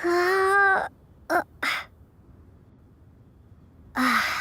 Uh, uh, uh, uh, uh.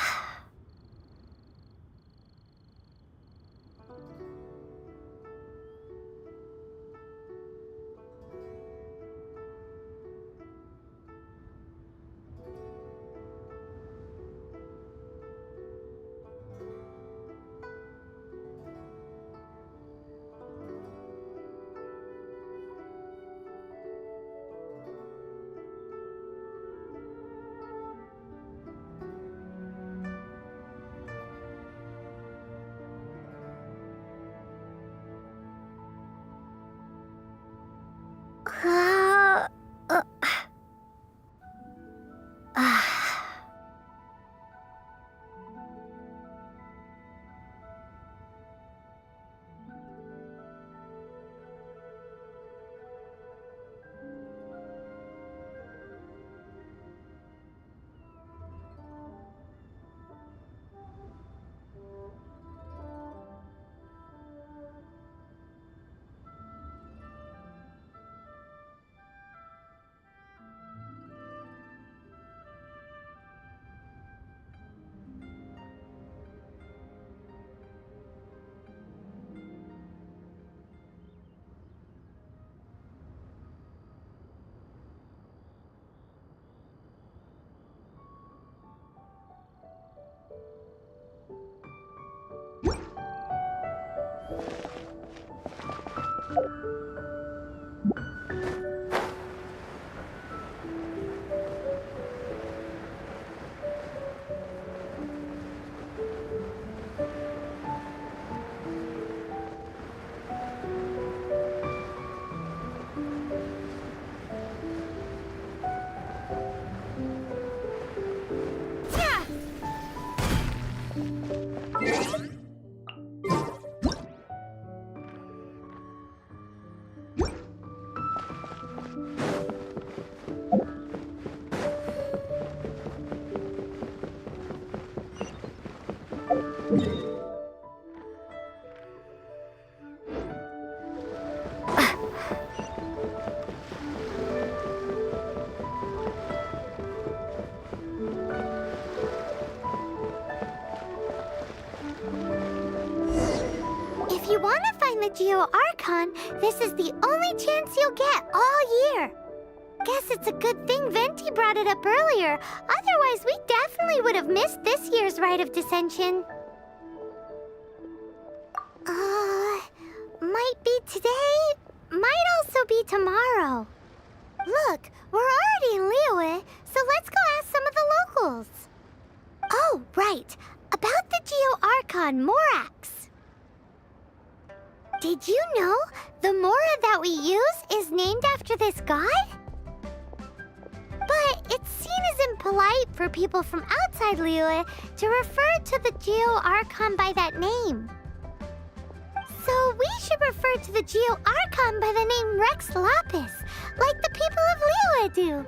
If you want to find the Archon, this is the only chance you'll get all year. Guess it's a good thing Venti brought it up earlier. Otherwise, we definitely would have missed this year's Rite of Dissension. Might be today, might also be tomorrow. Look, we're already in Liyue, so let's go ask some of the locals. Oh, right. About the Archon Morax. Did you know the Mora that we use is named after this god? But it's seen as impolite for people from outside Liyue to refer to the Archon by that name. So we should refer to the Archon by the name Rex Lapis, like the people of Liyue do.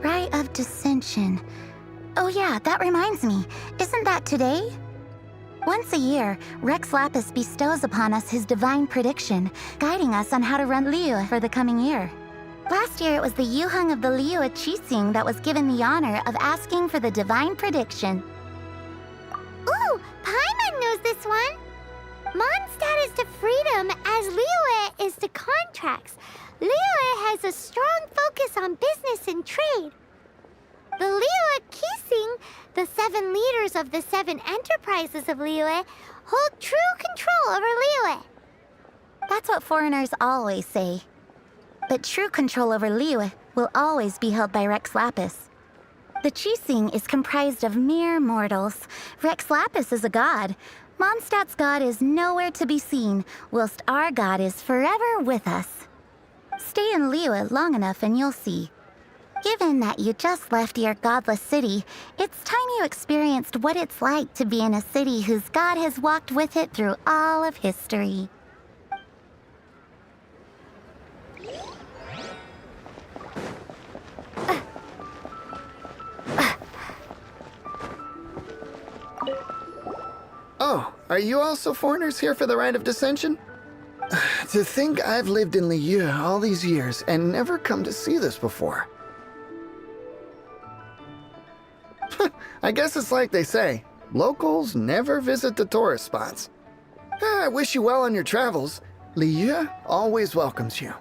Rite of Dissension. Oh yeah, that reminds me. Isn't that today? Once a year, Rex Lapis bestows upon us his divine prediction, guiding us on how to run Liyue for the coming year. Last year, it was the Yuheng of the Liyue Qixing that was given the honor of asking for the divine prediction. Ooh, Paimon knows this one! Mondstadt is to freedom as Liyue is to contracts. Liyue has a strong focus on business and trade. The Liyue Qixing, the 7 leaders of the 7 enterprises of Liyue, hold true control over Liyue. That's what foreigners always say. But true control over Liyue will always be held by Rex Lapis. The Qixing is comprised of mere mortals. Rex Lapis is a god. Mondstadt's god is nowhere to be seen, whilst our god is forever with us. Stay in Liyue long enough and you'll see. Given that you just left your godless city, it's time you experienced what it's like to be in a city whose god has walked with it through all of history. Are you also foreigners here for the Rite of Dissension? To think I've lived in Liyue all these years and never come to see this before. I guess it's like they say, locals never visit the tourist spots. I wish you well on your travels. Liyue always welcomes you.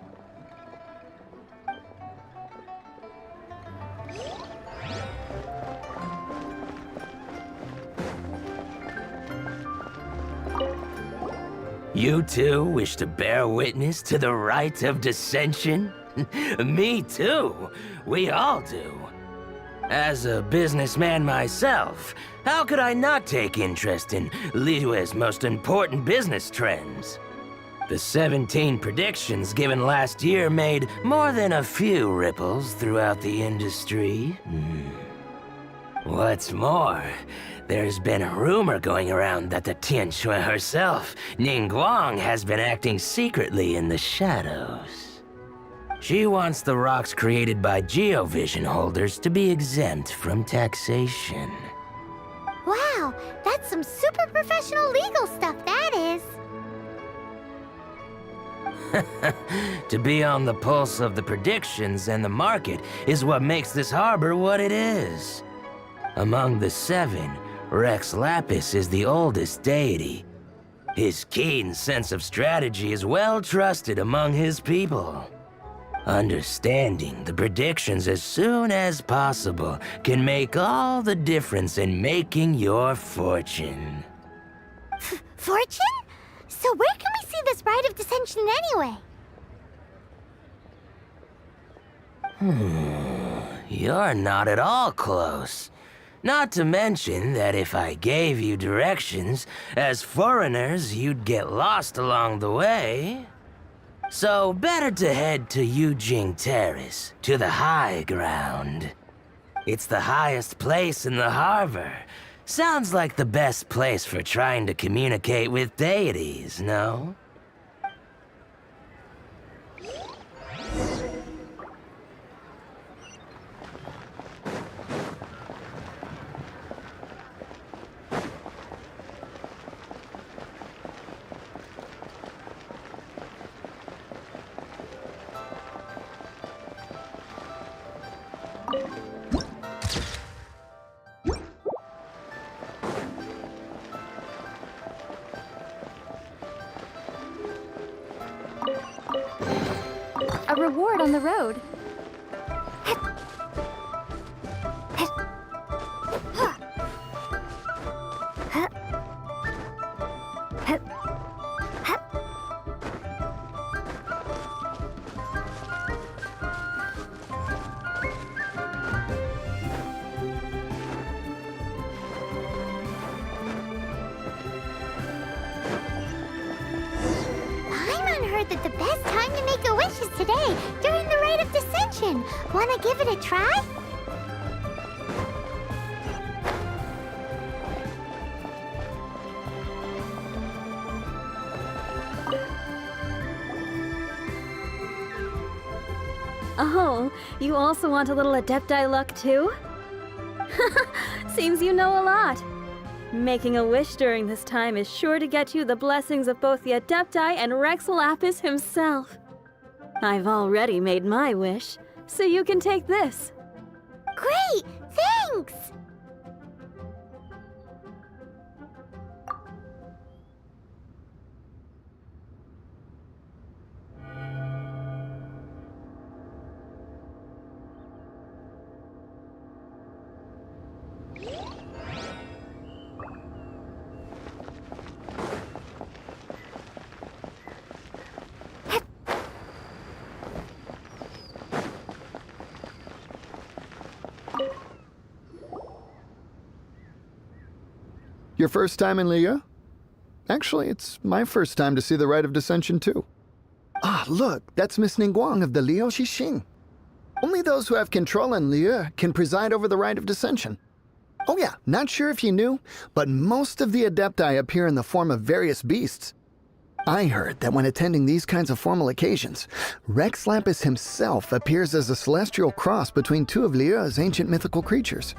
You too wish to bear witness to the rite of dissension? Me too. We all do. As a businessman myself, how could I not take interest in Liyue's most important business trends? The 17 predictions given last year made more than a few ripples throughout the industry. What's more, there's been a rumor going around that the Tianshui herself, Ningguang, has been acting secretly in the shadows. She wants the rocks created by geovision holders to be exempt from taxation. Wow, that's some super professional legal stuff, that is. To be on the pulse of the predictions and the market is what makes this harbor what it is. Among the 7, Rex Lapis is the oldest deity. His keen sense of strategy is well trusted among his people. Understanding the predictions as soon as possible can make all the difference in making your fortune. Fortune? So where can we see this Rite of Dissension anyway? You're not at all close. Not to mention that if I gave you directions, as foreigners, you'd get lost along the way. So better to head to Yujing Terrace, to the high ground. It's the highest place in the harbor. Sounds like the best place for trying to communicate with deities, no? A reward on the road. Heard that the best time to make a wish is today, during the Rite of Dissension. Wanna give it a try? Oh, you also want a little Adepti luck too? Seems you know a lot. Making a wish during this time is sure to get you the blessings of both the Adepti and Rex Lapis himself. I've already made my wish, so you can take this. Great! Thanks! Your first time in Liyue? Actually, it's my first time to see the Rite of Dissension too. Ah, look, that's Miss Ningguang of the Liu Xixing. Only those who have control in Liyue can preside over the Rite of Dissension. Oh yeah, not sure if you knew, but most of the Adepti appear in the form of various beasts. I heard that when attending these kinds of formal occasions, Rex Lapis himself appears as a celestial cross between 2 of Liyue's ancient mythical creatures.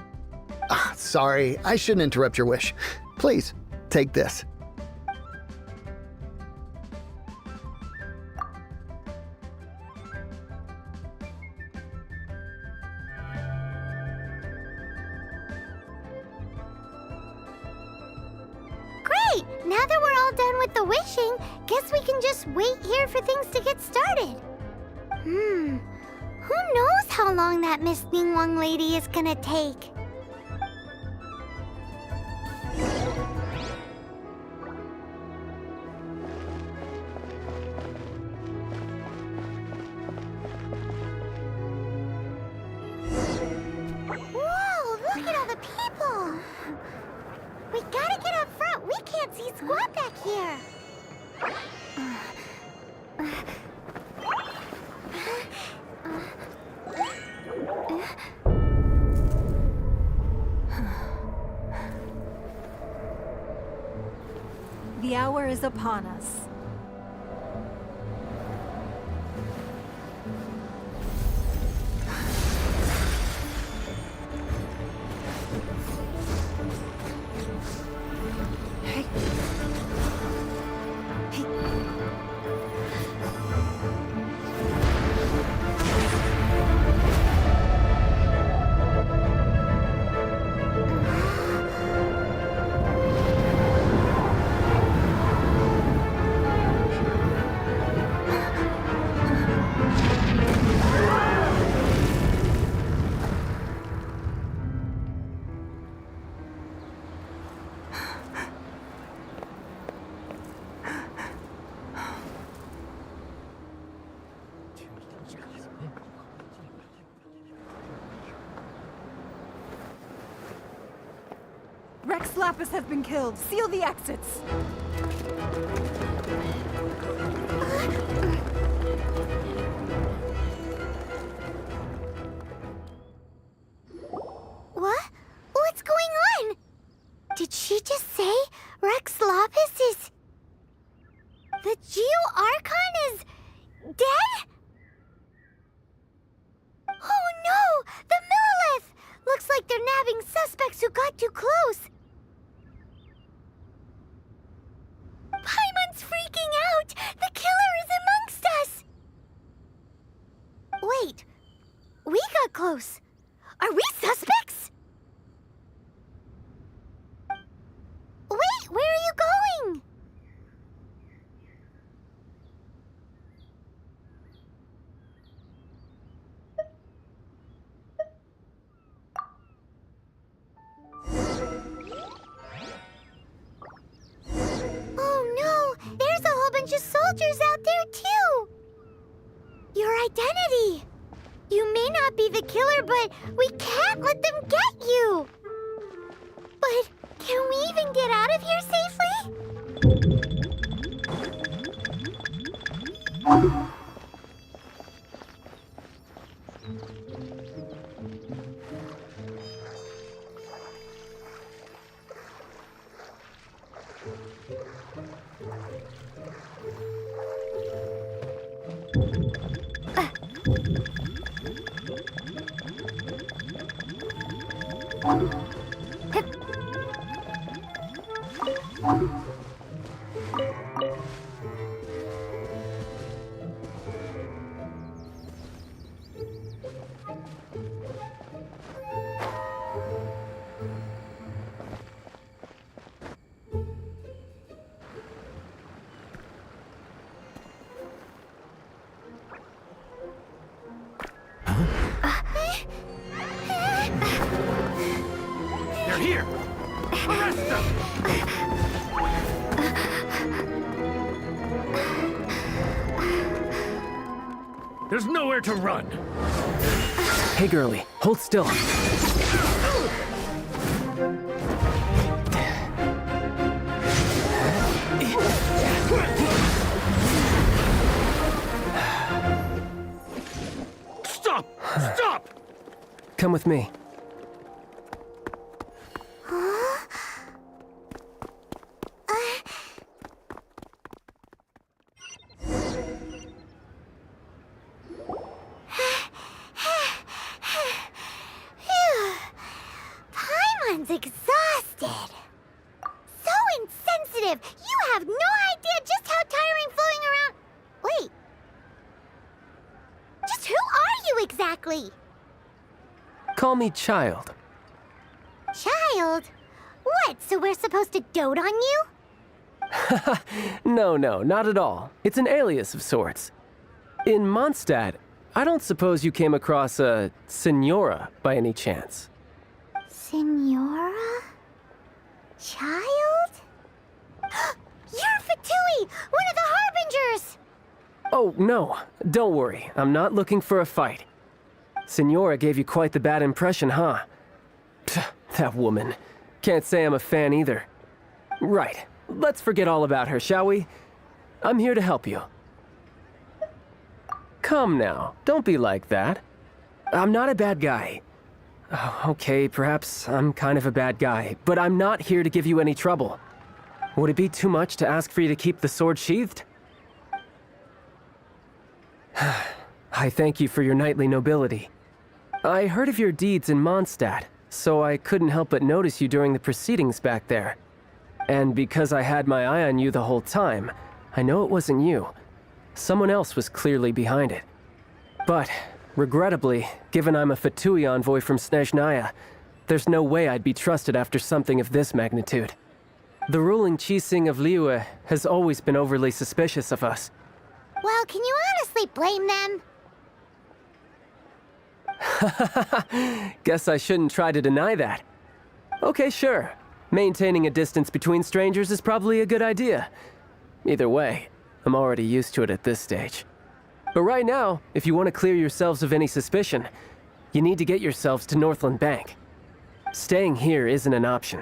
Ah, sorry, I shouldn't interrupt your wish. Please, take this. Now that we're all done with the wishing, guess we can just wait here for things to get started. Who knows how long that Miss Ningguang lady is gonna take? Whoa, look at all the people! We gotta get up front. We can't see squat back here. The hour is upon us. Rex Lapis has been killed. Seal the exits. What? What's going on? Did she just say Rex Lapis is... The Archon is... dead? Oh no! The Monolith! Looks like they're nabbing suspects who got too close. Paimon's freaking out! The killer is amongst us! Wait. We got close. Are we suspects? Wait, where are you going? Oh no, there's a whole bunch of soldiers out there too. Your identity. You may not be the killer, but we can't let them get you. But can we even get out of here safely? They're here! Arrest them! There's nowhere to run! Hey, girlie, hold still. Stop! Stop! Come with me. Paimon's exhausted. So insensitive. You have no idea just how tiring floating around... Wait. Just who are you exactly? Call me Child. Child? What, so we're supposed to dote on you? No, not at all. It's an alias of sorts. In Mondstadt, I don't suppose you came across a Senora by any chance. Senora? Child? You're Fatui, one of the Harbingers! Oh, no. Don't worry. I'm not looking for a fight. Senora gave you quite the bad impression, huh? Pfft, that woman. Can't say I'm a fan either. Right. Let's forget all about her, shall we? I'm here to help you. Come now. Don't be like that. I'm not a bad guy. Oh, okay, perhaps I'm kind of a bad guy, but I'm not here to give you any trouble. Would it be too much to ask for you to keep the sword sheathed? I thank you for your knightly nobility. I heard of your deeds in Mondstadt, so I couldn't help but notice you during the proceedings back there. And because I had my eye on you the whole time, I know it wasn't you. Someone else was clearly behind it. But, regrettably, given I'm a Fatui envoy from Snezhnaya, there's no way I'd be trusted after something of this magnitude. The ruling Qixing of Liyue has always been overly suspicious of us. Well, can you honestly blame them? Guess I shouldn't try to deny that. Okay, sure. Maintaining a distance between strangers is probably a good idea. Either way, I'm already used to it at this stage. But right now, if you want to clear yourselves of any suspicion, you need to get yourselves to Northland Bank. Staying here isn't an option.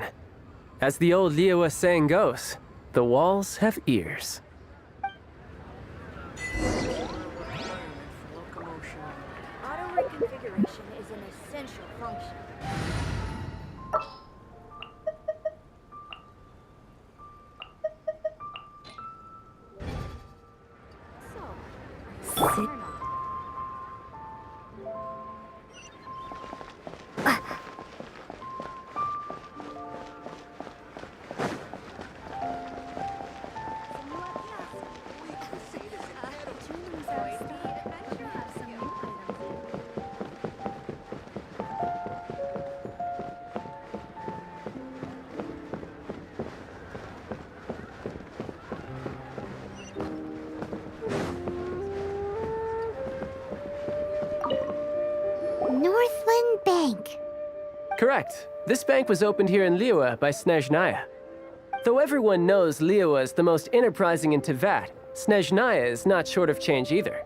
As the old Liyue saying goes, the walls have ears. Auto reconfiguration is an essential function. So, Northland Bank. Correct. This bank was opened here in Liyue by Snezhnaya. Though everyone knows Liyue is the most enterprising in Teyvat, Snezhnaya is not short of change either.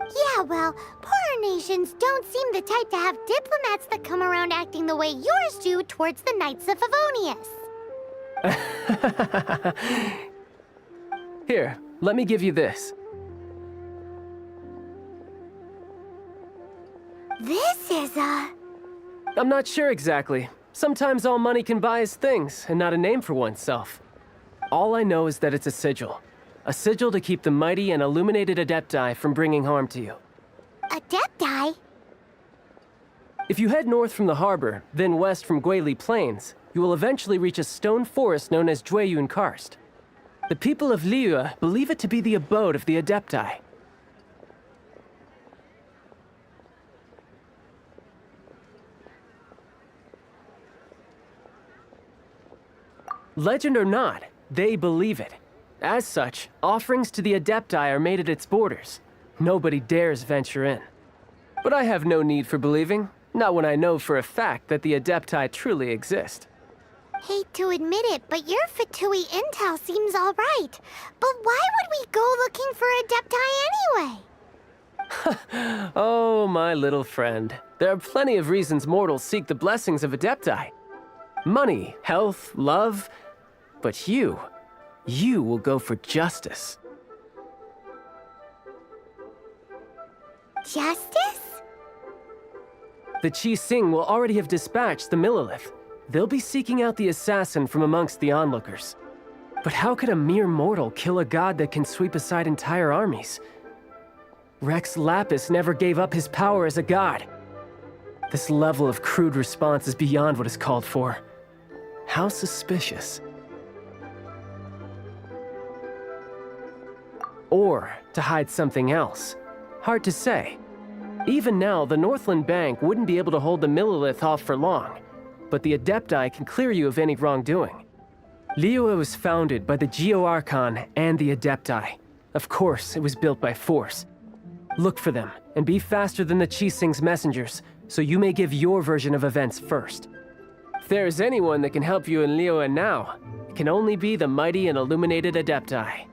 Yeah, well, poorer nations don't seem the type to have diplomats that come around acting the way yours do towards the Knights of Favonius. Here, let me give you this. This is I'm not sure exactly. Sometimes all money can buy is things, and not a name for oneself. All I know is that it's a sigil. A sigil to keep the mighty and illuminated Adepti from bringing harm to you. Adepti? If you head north from the harbor, then west from Guili Plains, you will eventually reach a stone forest known as Jueyun Karst. The people of Liyue believe it to be the abode of the Adepti. Legend or not, they believe it. As such, offerings to the Adepti are made at its borders. Nobody dares venture in. But I have no need for believing, not when I know for a fact that the Adepti truly exist. Hate to admit it, but your Fatui intel seems all right. But why would we go looking for Adepti anyway? Oh, my little friend. There are plenty of reasons mortals seek the blessings of Adepti. Money, health, love. But you will go for justice. Justice? The Qixing will already have dispatched the Monolith. They'll be seeking out the assassin from amongst the onlookers. But how could a mere mortal kill a god that can sweep aside entire armies? Rex Lapis never gave up his power as a god. This level of crude response is beyond what is called for. How suspicious. Or to hide something else. Hard to say. Even now, the Northland Bank wouldn't be able to hold the Monolith off for long, but the Adepti can clear you of any wrongdoing. Liyue was founded by the Geo-Archon and the Adepti. Of course, it was built by force. Look for them, and be faster than the Qixing's messengers, so you may give your version of events first. If there is anyone that can help you in Liyue now, it can only be the mighty and illuminated Adepti.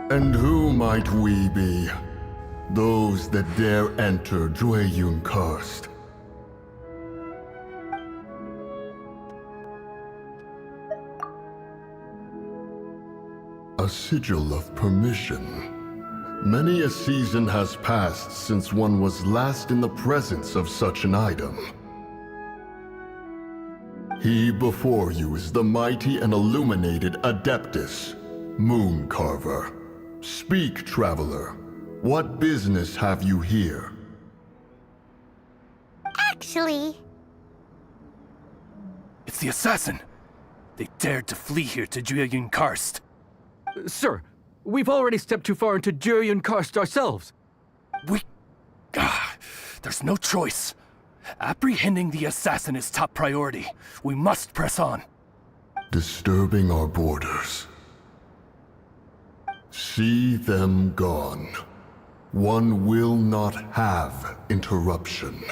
And who might we be? Those that dare enter Jueyun Karst. A sigil of permission. Many a season has passed since one was last in the presence of such an item. He before you is the mighty and illuminated Adeptus, Moon Carver. Speak, traveler. What business have you here? Actually, It's the assassin! They dared to flee here to Jueyun Karst. Sir, we've already stepped too far into Jueyun Karst ourselves. There's no choice. Apprehending the assassin is top priority. We must press on. Disturbing our borders. See them gone. One will not have interruption.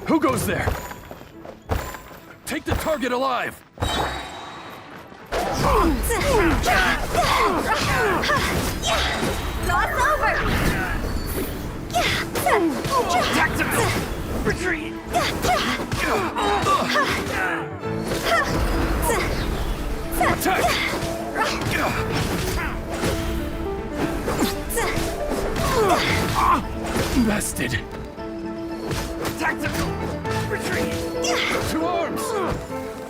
Who goes there? Take the target alive! God's over! Tactical! Retreat! Attack! Bested! Tactical! Retreat! Two arms!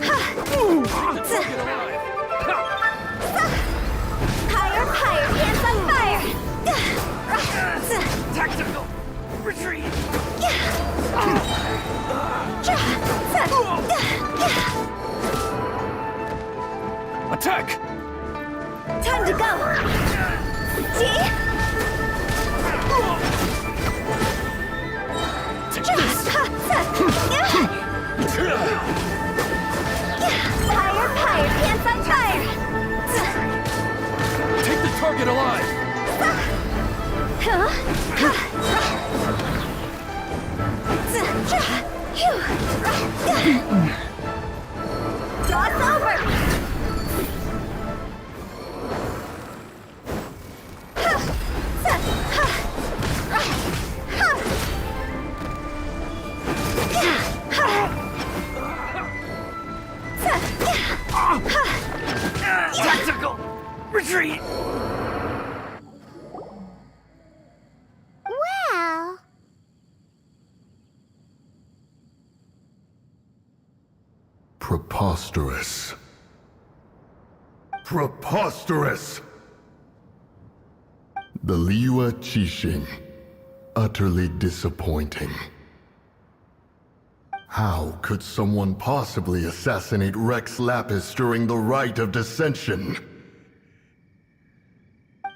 Get alive! Higher, higher, hands on fire! Tactical! Retreat! Attack! Time to go! See? Take this! Higher, higher, hands on fire! Take the target alive! Draw's over! Tactical! Retreat! Well... Preposterous. Preposterous! The Liyue Qixing. Utterly disappointing. How could someone possibly assassinate Rex Lapis during the Rite of Dissension?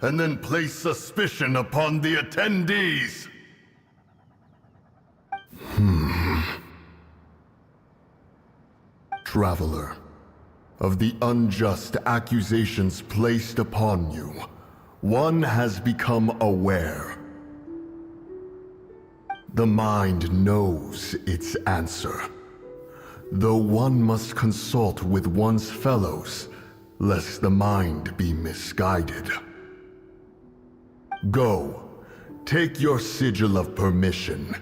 And then place suspicion upon the attendees? Traveler, of the unjust accusations placed upon you, one has become aware. The mind knows its answer, though one must consult with one's fellows, lest the mind be misguided. Go, take your sigil of permission.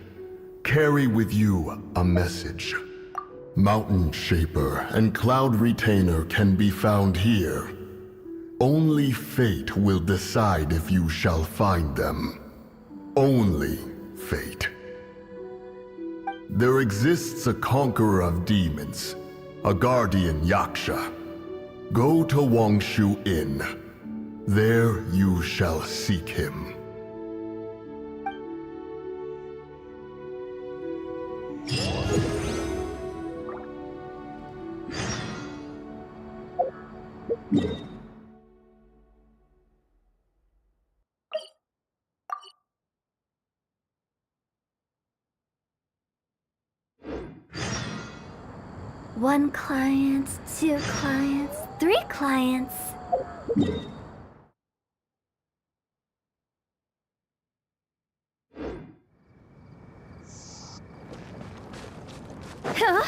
Carry with you a message. Mountain Shaper and Cloud Retainer can be found here. Only fate will decide if you shall find them. Only fate. There exists a conqueror of demons, a guardian Yaksha. Go to Wangshu Inn. There you shall seek him. One client, two clients, three clients. Huh?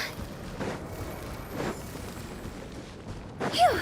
Phew.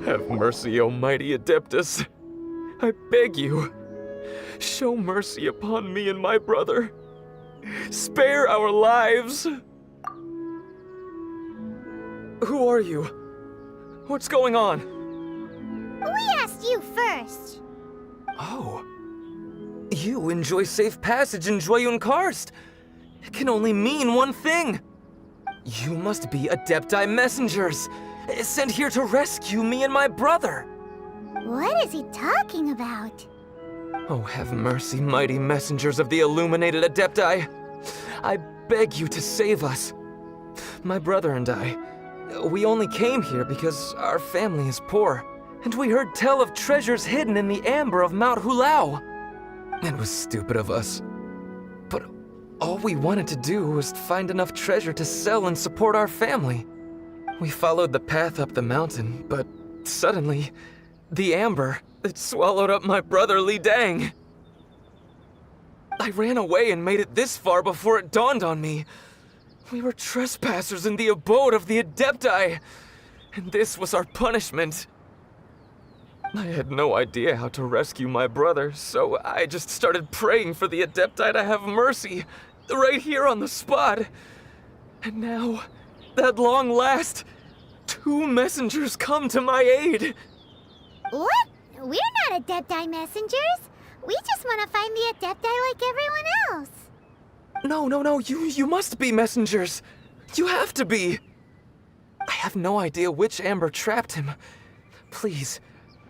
Have mercy, O mighty Adeptus. I beg you, show mercy upon me and my brother. Spare our lives! Who are you? What's going on? We asked you first. Oh. You enjoy safe passage in Jueyun Karst. It can only mean one thing. You must be Adepti messengers, sent here to rescue me and my brother. What is he talking about? Oh, have mercy, mighty messengers of the illuminated Adepti. I beg you to save us. My brother and I, we only came here because our family is poor, and we heard tell of treasures hidden in the amber of Mount Hulao. It was stupid of us. But all we wanted to do was find enough treasure to sell and support our family. We followed the path up the mountain, but suddenly, the amber, it swallowed up my brother Li Dang. I ran away and made it this far before it dawned on me. We were trespassers in the abode of the Adepti, and this was our punishment. I had no idea how to rescue my brother, so I just started praying for the Adepti to have mercy, right here on the spot. And now, at long last, 2 messengers come to my aid. What? We're not Adepti messengers. We just want to find the Adepti like everyone else. No, you must be messengers. You have to be. I have no idea which amber trapped him. Please,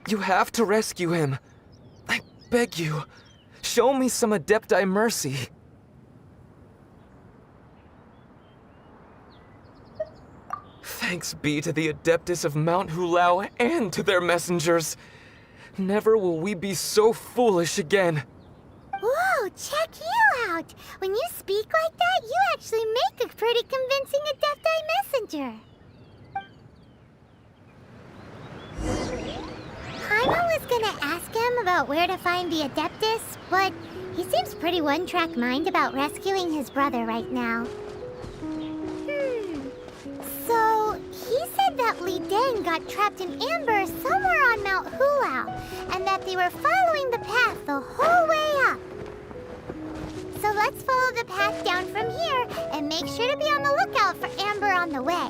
you have to rescue him. I beg you, show me some Adepti mercy. Thanks be to the Adeptus of Mount Hulao and to their messengers. Never will we be so foolish again. Whoa, check you out! When you speak like that, you actually make a pretty convincing Adepti messenger. Paimon was gonna ask him about where to find the Adeptus, but he seems pretty one-track mind about rescuing his brother right now. So, he said that Li Dang got trapped in amber somewhere on Mount Hulao, and that they were following the path the whole way up. So let's follow the path down from here, and make sure to be on the lookout for amber on the way.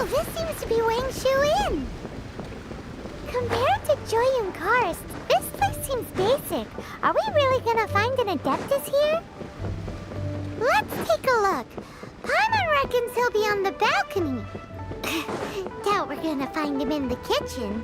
Oh, this seems to be Wang Shu Inn. Compared to Jueyun Karst, this place seems basic. Are we really gonna find an Adeptus here? Let's take a look. Paimon reckons he'll be on the balcony. Doubt we're gonna find him in the kitchen.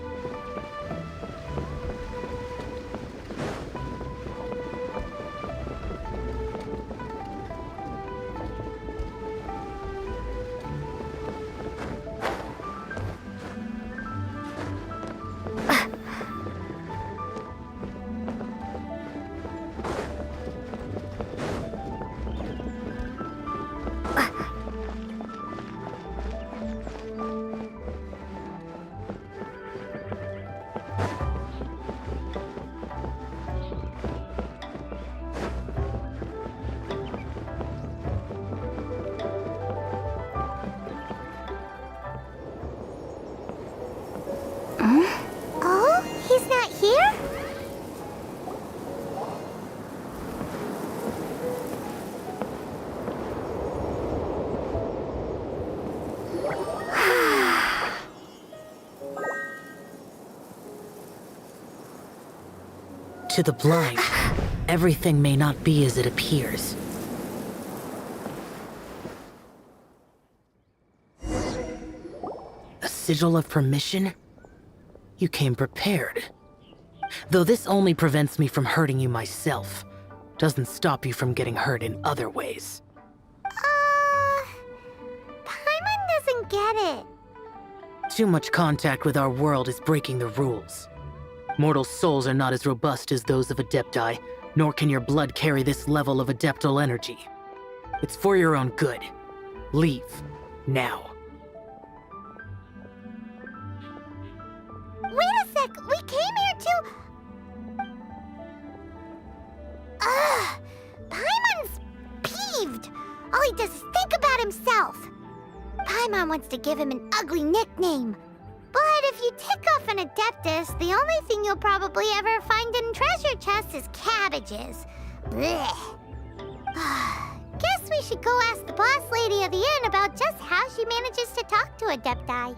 Oh, he's not here? To the blind, everything may not be as it appears. A sigil of permission? You came prepared. Though this only prevents me from hurting you myself, doesn't stop you from getting hurt in other ways. Paimon doesn't get it. Too much contact with our world is breaking the rules. Mortal souls are not as robust as those of Adepti, nor can your blood carry this level of adeptal energy. It's for your own good. Leave. Now. Wait a sec, we came here to... Paimon's peeved. All he does is think about himself. Paimon wants to give him an ugly nickname. But if you tick off an Adeptus, the only thing you'll probably ever find in treasure chests is cabbages. Blech. Guess we should go ask the boss lady of the inn about just how she manages to talk to Adepti.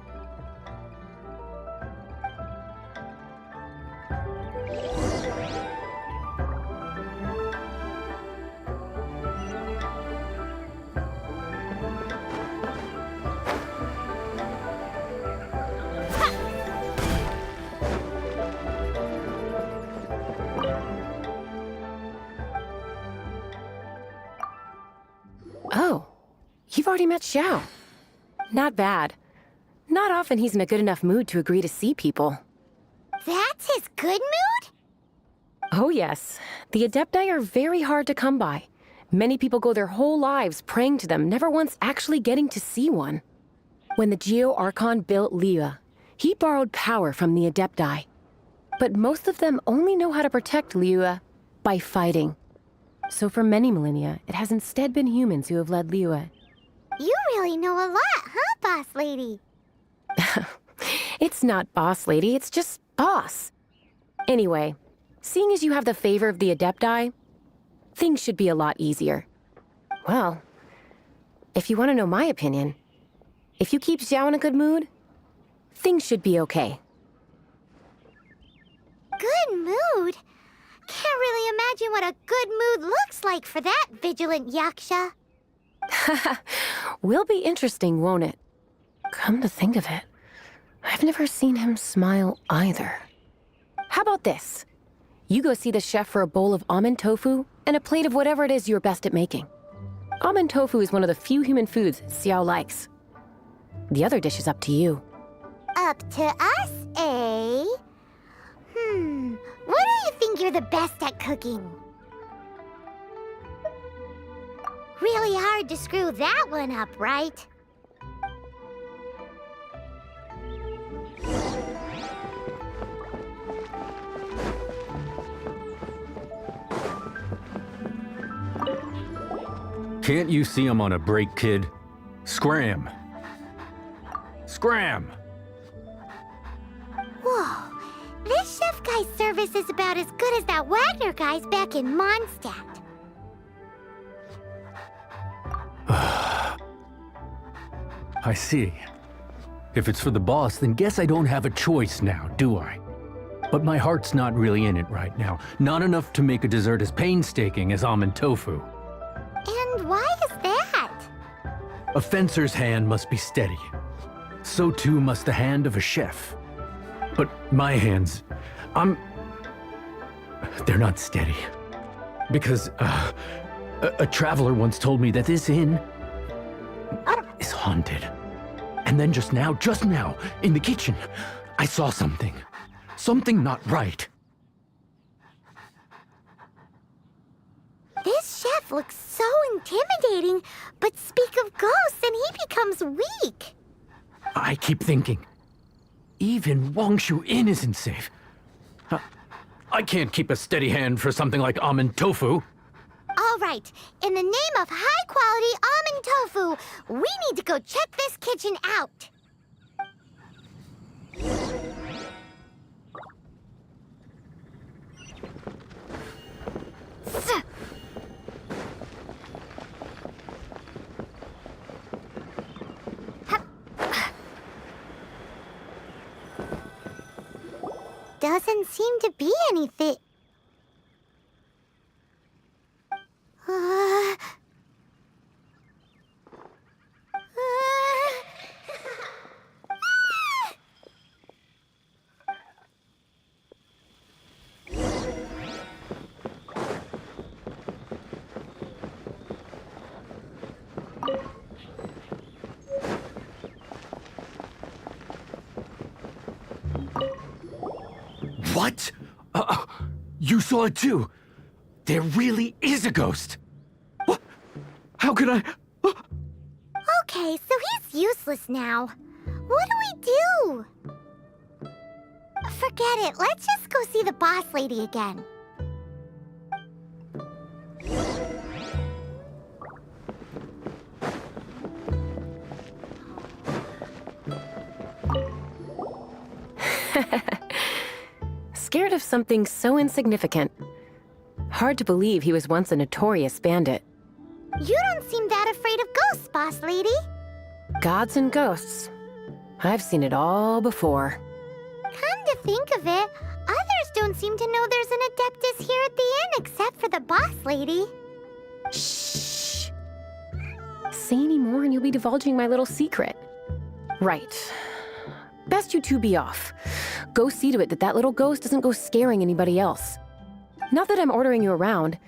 Oh, you've already met Xiao. Not bad. Not often he's in a good enough mood to agree to see people. That's his good mood? Oh yes, the Adepti are very hard to come by. Many people go their whole lives praying to them, never once actually getting to see one. When the Geo Archon built Liyue, he borrowed power from the Adepti. But most of them only know how to protect Liyue by fighting. So for many millennia, it has instead been humans who have led Liyue. You really know a lot, huh, boss lady? It's not boss lady, it's just boss. Anyway, seeing as you have the favor of the Adepti, things should be a lot easier. Well, if you want to know my opinion, if you keep Xiao in a good mood, things should be okay. Good mood? Can't really imagine what a good mood looks like for that vigilant yaksha. Will be interesting, won't it? Come to think of it, I've never seen him smile either. How about this? You go see the chef for a bowl of almond tofu and a plate of whatever it is you're best at making. Almond tofu is one of the few human foods Xiao likes. The other dish is up to you. Up to us, eh? What do you think you're the best at cooking? Really hard to screw that one up, right? Can't you see I'm on a break, kid? Scram! Scram! Whoa. This chef guy's service is about as good as that Wagner guy's back in Mondstadt. I see. If it's for the boss, then guess I don't have a choice now, do I? But my heart's not really in it right now. Not enough to make a dessert as painstaking as almond tofu. And why is that? A fencer's hand must be steady. So too must the hand of a chef. But my hands, they're not steady. Because, a traveler once told me that this inn is haunted. And then just now, in the kitchen, I saw something. Something not right. This chef looks so intimidating, but speak of ghosts and he becomes weak. I keep thinking, even Wangshu Inn isn't safe. I can't keep a steady hand for something like almond tofu. All right, in the name of high-quality almond tofu, we need to go check this kitchen out. Doesn't seem to be anything. What? You saw it too? There really is a ghost. What? How could I? Okay, so he's useless now. What do we do? Forget it. Let's just go see the boss lady again. Scared of something so insignificant. Hard to believe he was once a notorious bandit. You don't seem that afraid of ghosts, boss lady. Gods and ghosts. I've seen it all before. Come to think of it, others don't seem to know there's an Adeptus here at the inn except for the boss lady. Shh. Say any more and you'll be divulging my little secret. Right. Best you two be off. Go see to it that that little ghost doesn't go scaring anybody else. Not that I'm ordering you around.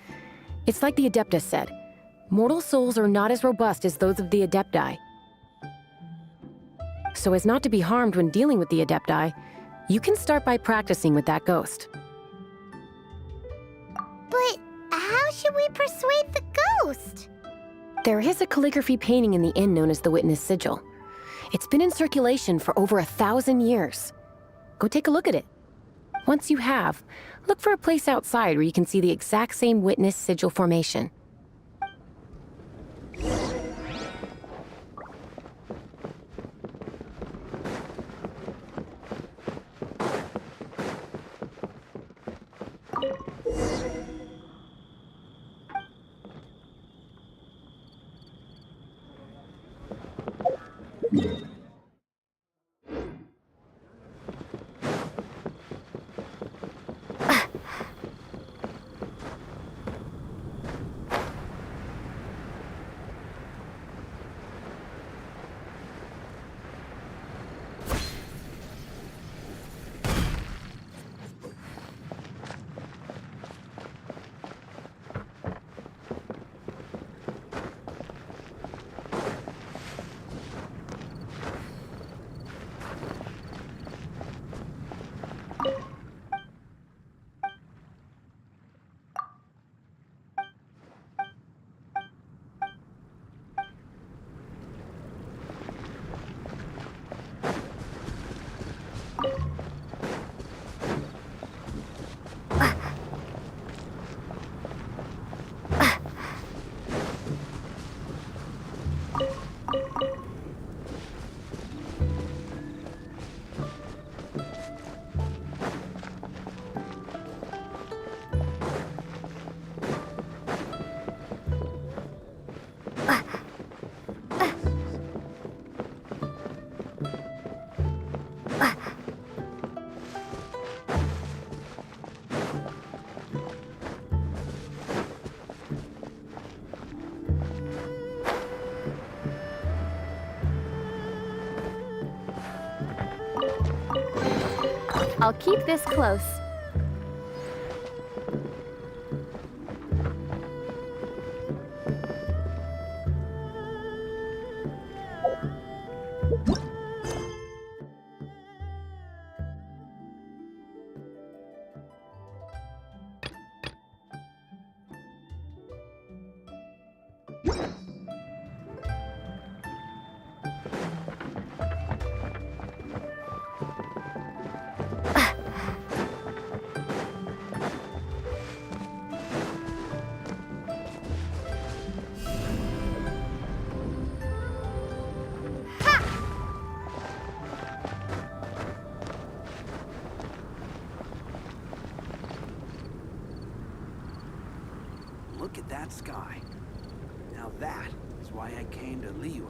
It's like the Adeptus said. Mortal souls are not as robust as those of the Adepti. So as not to be harmed when dealing with the Adepti, you can start by practicing with that ghost. But how should we persuade the ghost? There is a calligraphy painting in the inn known as the Witness Sigil. It's been in circulation for over 1,000 years. Go take a look at it. Once you have, look for a place outside where you can see the exact same Witness Sigil formation. I'll keep this close. Look at that sky. Now that is why I came to Liyue.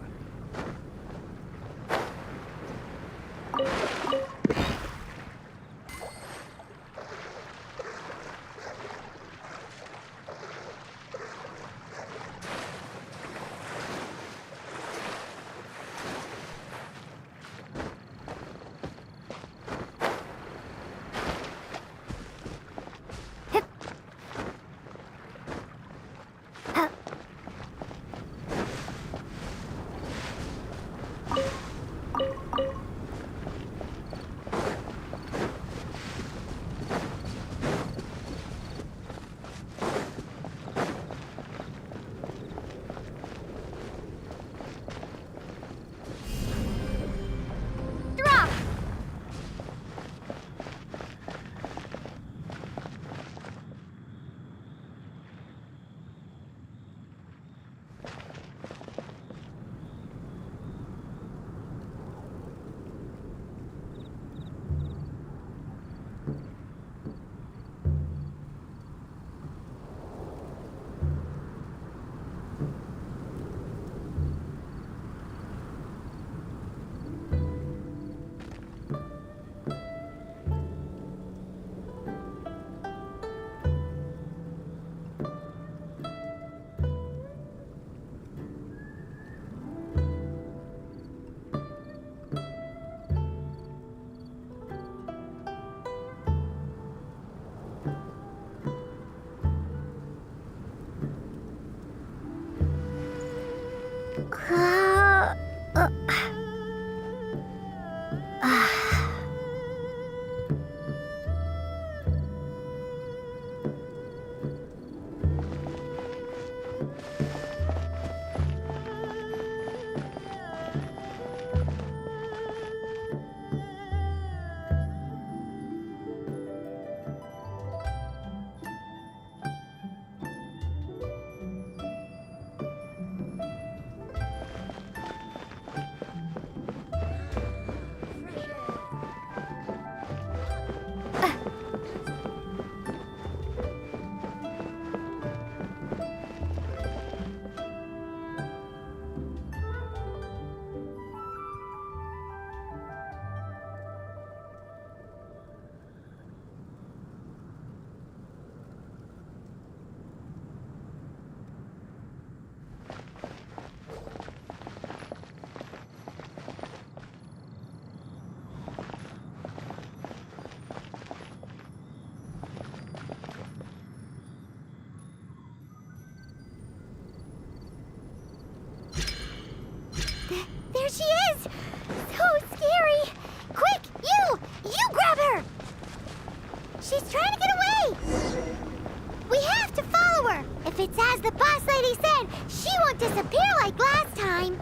There she is! So scary! Quick, you grab her! She's trying to get away! We have to follow her! If it's as the boss lady said, she won't disappear like last time!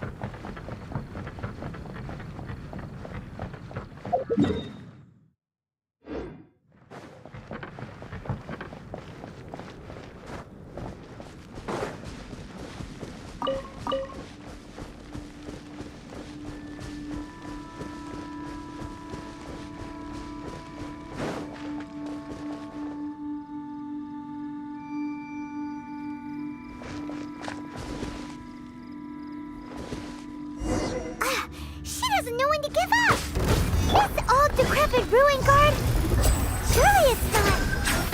Doesn't know when to give up! This old decrepit ruin guard? Surely it's not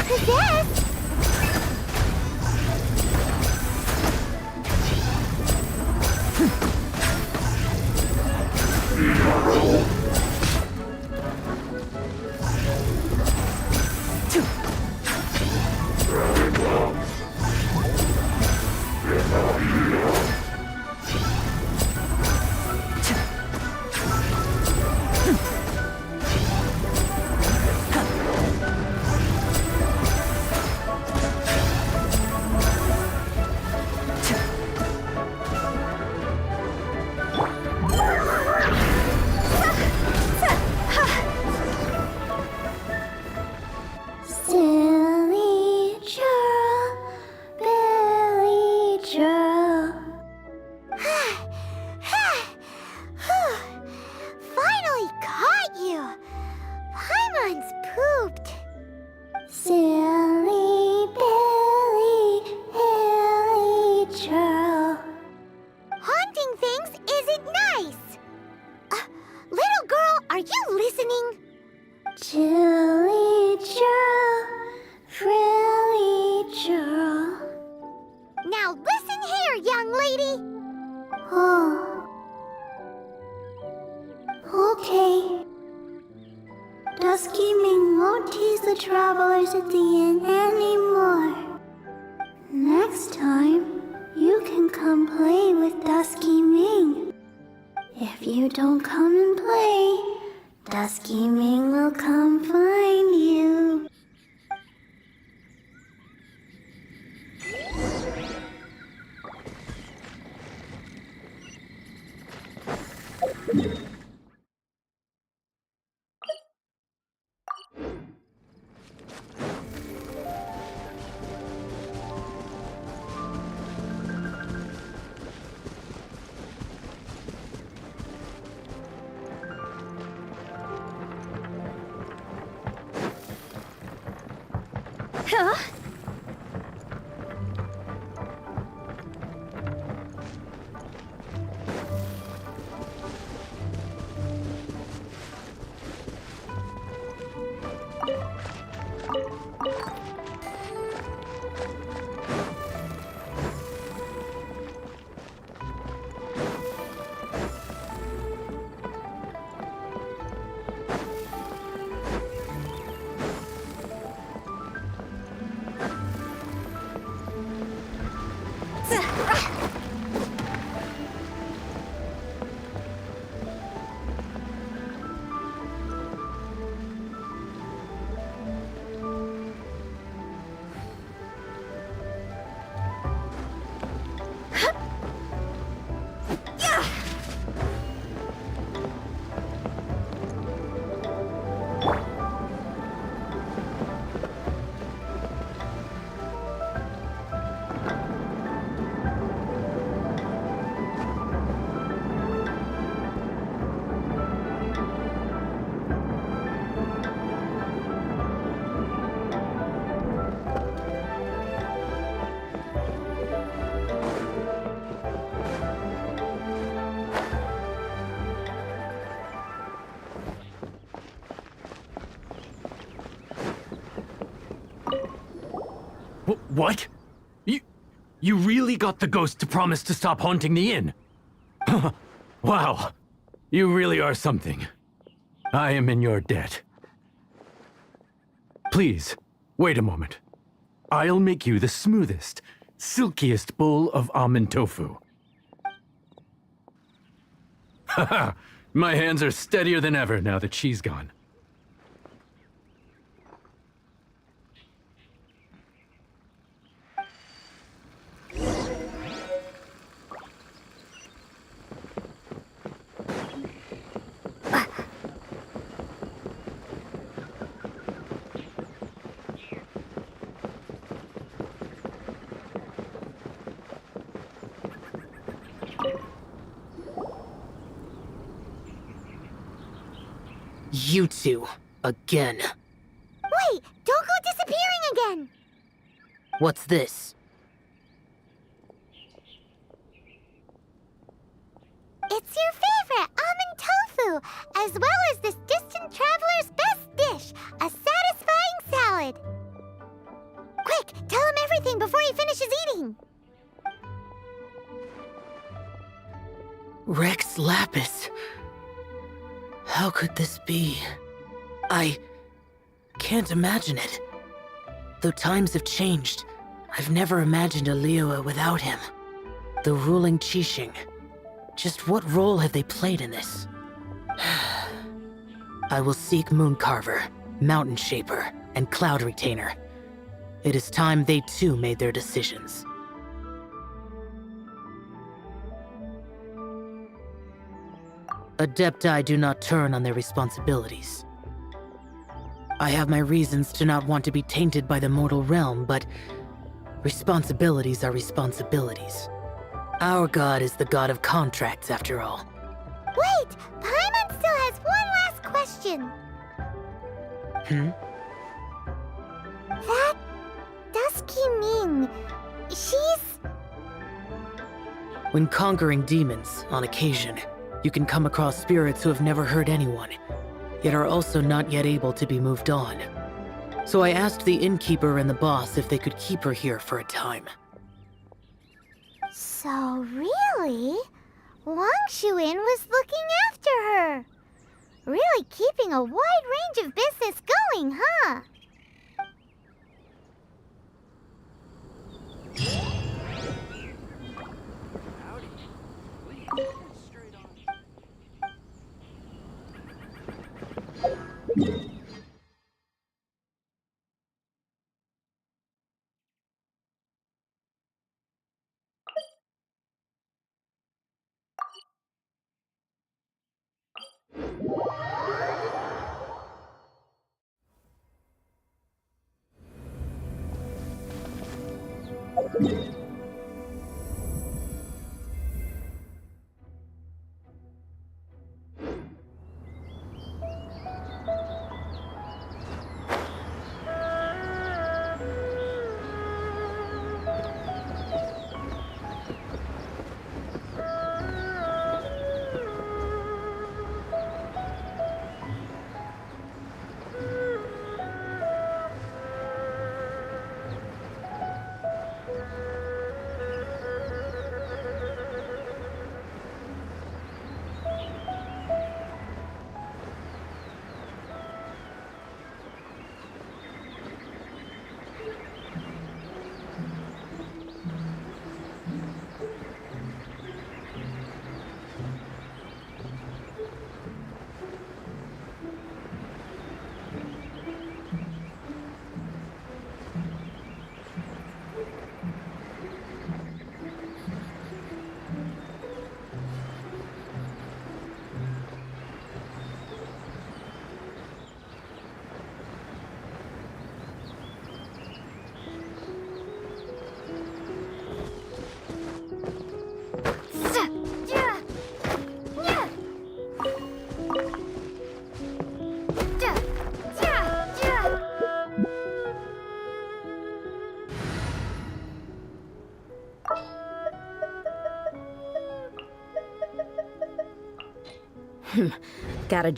possessed! are you listening? Chilly churl, frilly churl. Now listen here, young lady. Oh. Okay. Dusky Ming won't tease the travelers at the inn anymore. Next time, you can come play with Dusky Ming. If you don't come and play, Dusky Ming will come find you. Huh? What? You really got the ghost to promise to stop haunting the inn? Wow. You really are something. I am in your debt. Please, wait a moment. I'll make you the smoothest, silkiest bowl of almond tofu. Haha, my hands are steadier than ever now that she's gone. You two, again. Wait, don't go disappearing again! What's this? It's your favorite almond tofu, as well as this distant traveler's best dish, a satisfying salad. Quick, tell him everything before he finishes eating. Rex Lapis. How could this be? I can't imagine it. Though times have changed, I've never imagined a Liyue without him. The ruling Qixing. Just what role have they played in this? I will seek Mooncarver, Mountain Shaper, and Cloud Retainer. It is time they too made their decisions. Adepti do not turn on their responsibilities. I have my reasons to not want to be tainted by the mortal realm, but responsibilities are responsibilities. Our god is the god of contracts, after all. Wait! Paimon still has one last question. That Dusky Ming, she's... When conquering demons, on occasion, you can come across spirits who have never hurt anyone, yet are also not yet able to be moved on. So I asked the innkeeper and the boss if they could keep her here for a time. So really, Wang Shuin was looking after her. Really keeping a wide range of business going, huh? Gotta.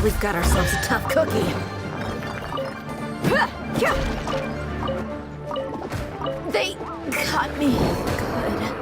We've got ourselves a tough cookie. They got me good.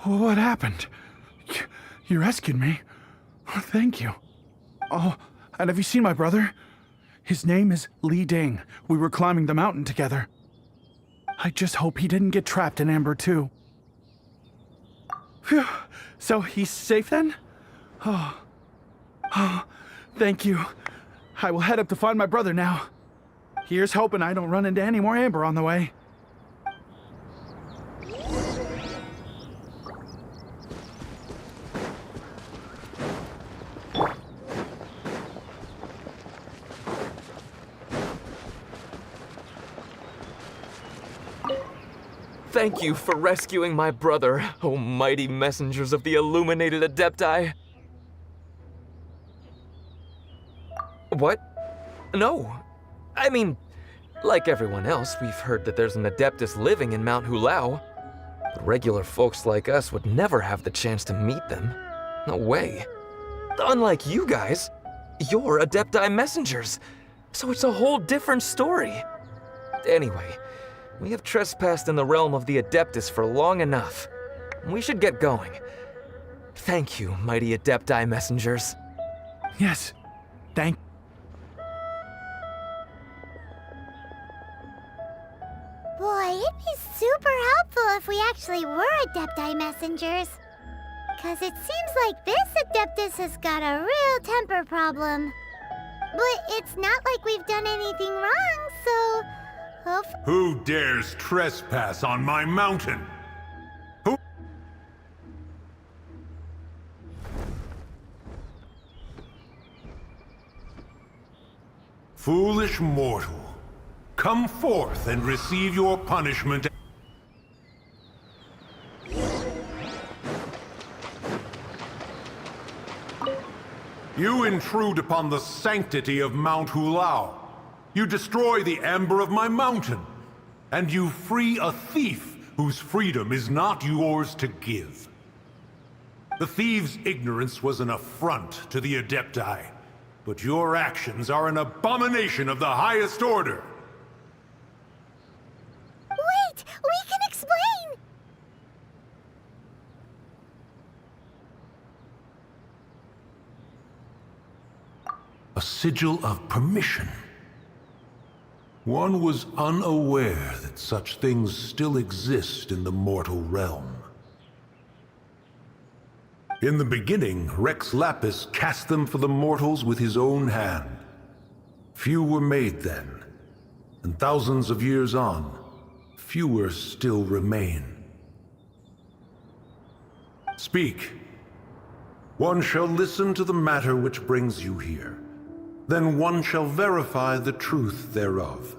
What happened? You rescued me. Oh, thank you. Oh, and have you seen my brother? His name is Li Ding. We were climbing the mountain together. I just hope he didn't get trapped in Amber too. Phew. So he's safe then? Oh, thank you. I will head up to find my brother now. Here's hoping I don't run into any more Amber on the way. Thank you for rescuing my brother, O mighty messengers of the illuminated Adepti. What? No. I mean, like everyone else, we've heard that there's an Adeptus living in Mount Hulao. But regular folks like us would never have the chance to meet them. No way. Unlike you guys, you're Adepti messengers, so it's a whole different story. Anyway, we have trespassed in the realm of the Adeptus for long enough. We should get going. Thank you, mighty Adepti messengers. Yes, thank. Boy, it'd be super helpful if we actually were Adepti messengers. Because it seems like this Adeptus has got a real temper problem. But it's not like we've done anything wrong, so... Who dares trespass on my mountain? Who? Foolish mortal, come forth and receive your punishment. You intrude upon the sanctity of Mount Hulao. You destroy the amber of my mountain. And you free a thief whose freedom is not yours to give. The thief's ignorance was an affront to the Adepti, but your actions are an abomination of the highest order. Wait! We can explain! A sigil of permission. One was unaware that such things still exist in the mortal realm. In the beginning, Rex Lapis cast them for the mortals with his own hand. Few were made then, and thousands of years on, fewer still remain. Speak. One shall listen to the matter which brings you here. Then one shall verify the truth thereof.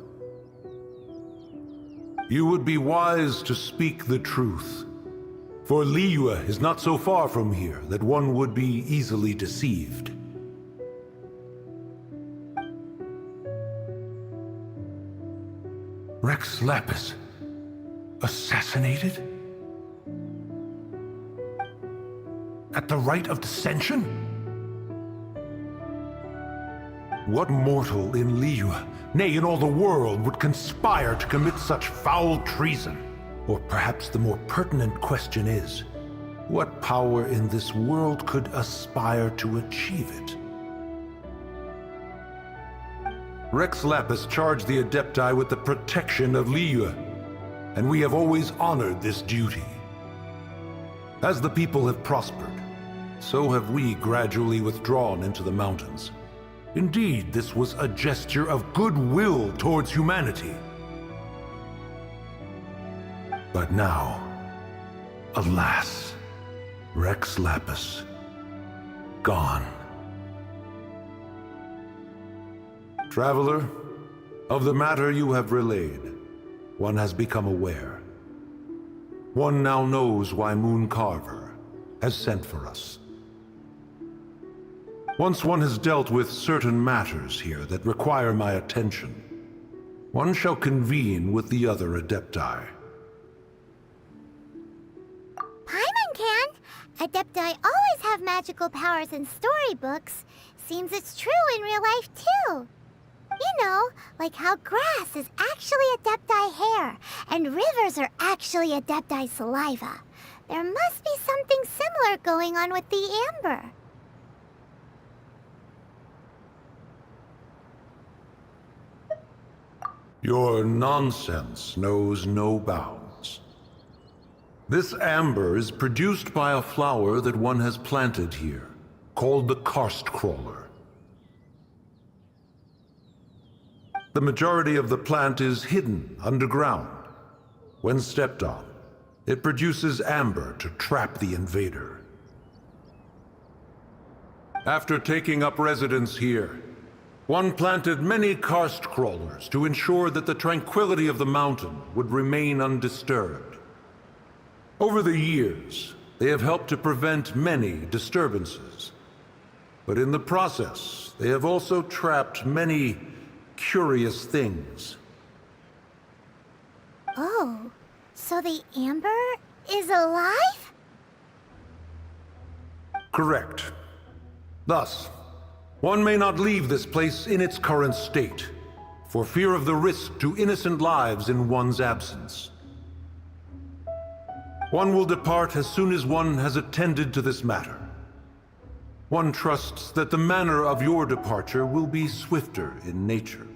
You would be wise to speak the truth, for Liyue is not so far from here that one would be easily deceived. Rex Lapis, assassinated? At the rite of dissension? What mortal in Liyue, nay, in all the world, would conspire to commit such foul treason? Or perhaps the more pertinent question is, what power in this world could aspire to achieve it? Rex Lapis charged the Adepti with the protection of Liyue, and we have always honored this duty. As the people have prospered, so have we gradually withdrawn into the mountains. Indeed, this was a gesture of goodwill towards humanity. But now, alas, Rex Lapis, gone. Traveler, of the matter you have relayed, one has become aware. One now knows why Moon Carver has sent for us. Once one has dealt with certain matters here that require my attention, one shall convene with the other Adepti. Paimon can! Adepti always have magical powers in storybooks. Seems it's true in real life, too. You know, like how grass is actually Adepti hair, and rivers are actually Adepti saliva. There must be something similar going on with the amber. Your nonsense knows no bounds. This amber is produced by a flower that one has planted here, called the karst crawler. The majority of the plant is hidden underground. When stepped on, it produces amber to trap the invader. After taking up residence here, one planted many karst crawlers to ensure that the tranquility of the mountain would remain undisturbed. Over the years, they have helped to prevent many disturbances. But in the process, they have also trapped many curious things. Oh, so the Amber is alive? Correct. Thus, one may not leave this place in its current state, for fear of the risk to innocent lives in one's absence. One will depart as soon as one has attended to this matter. One trusts that the manner of your departure will be swifter in nature.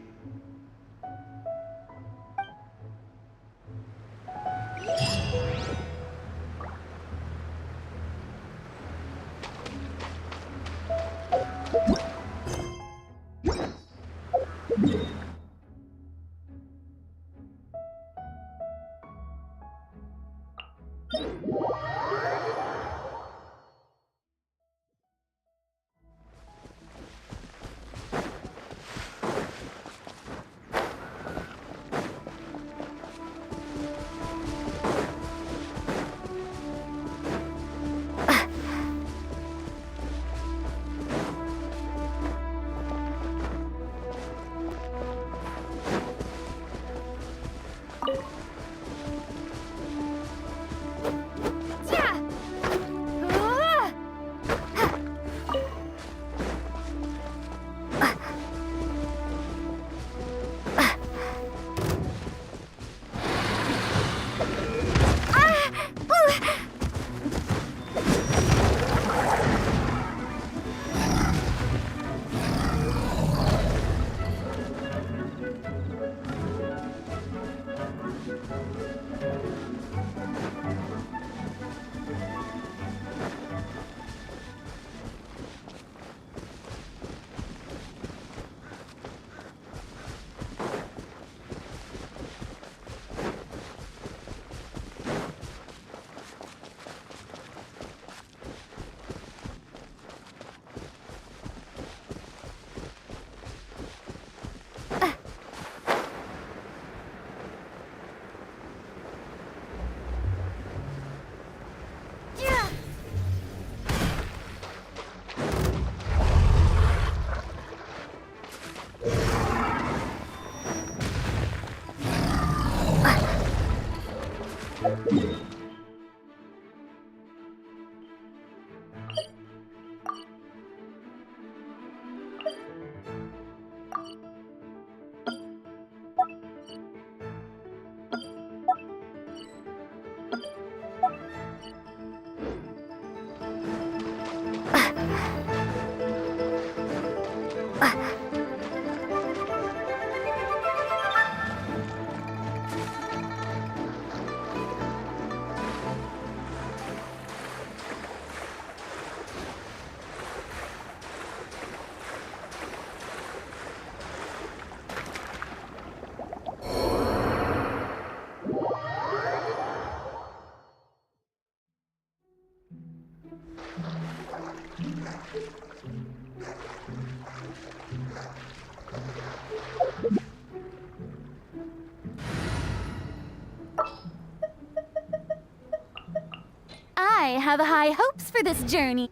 I have high hopes for this journey.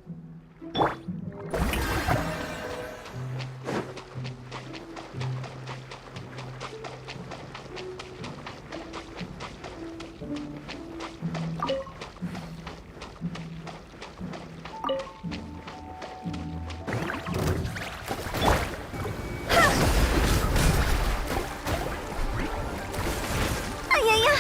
Ayaya!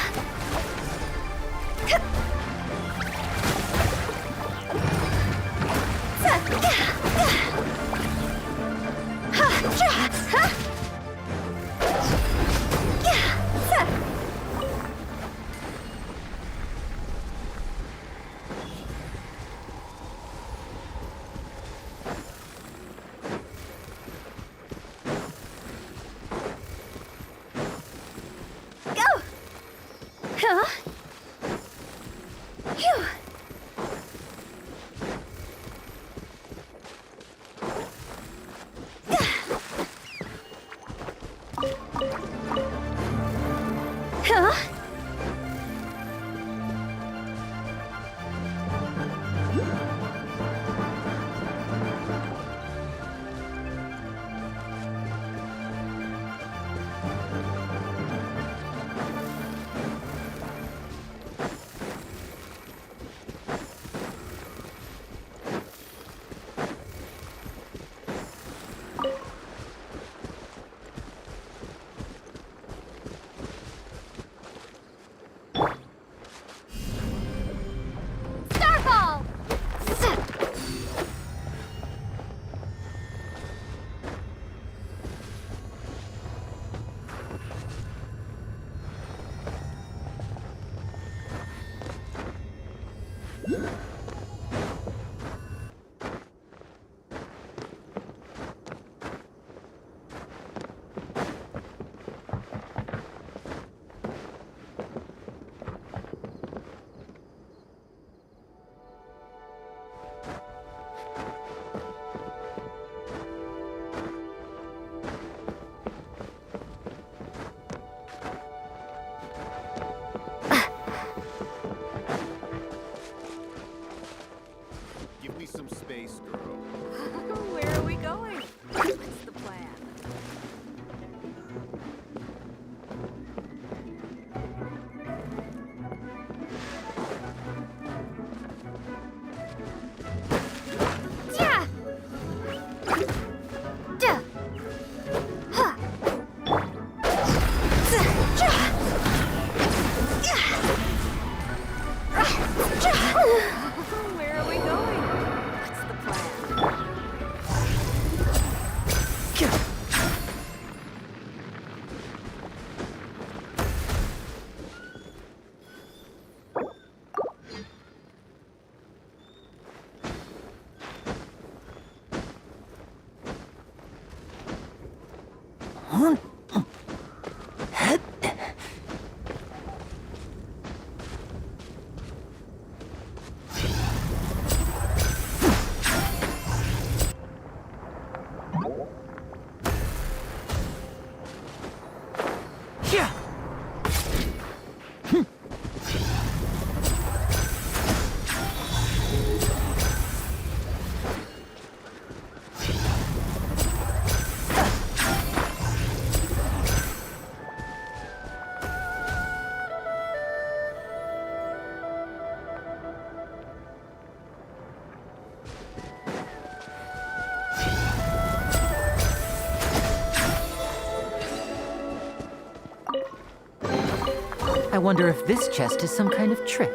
I wonder if this chest is some kind of trick.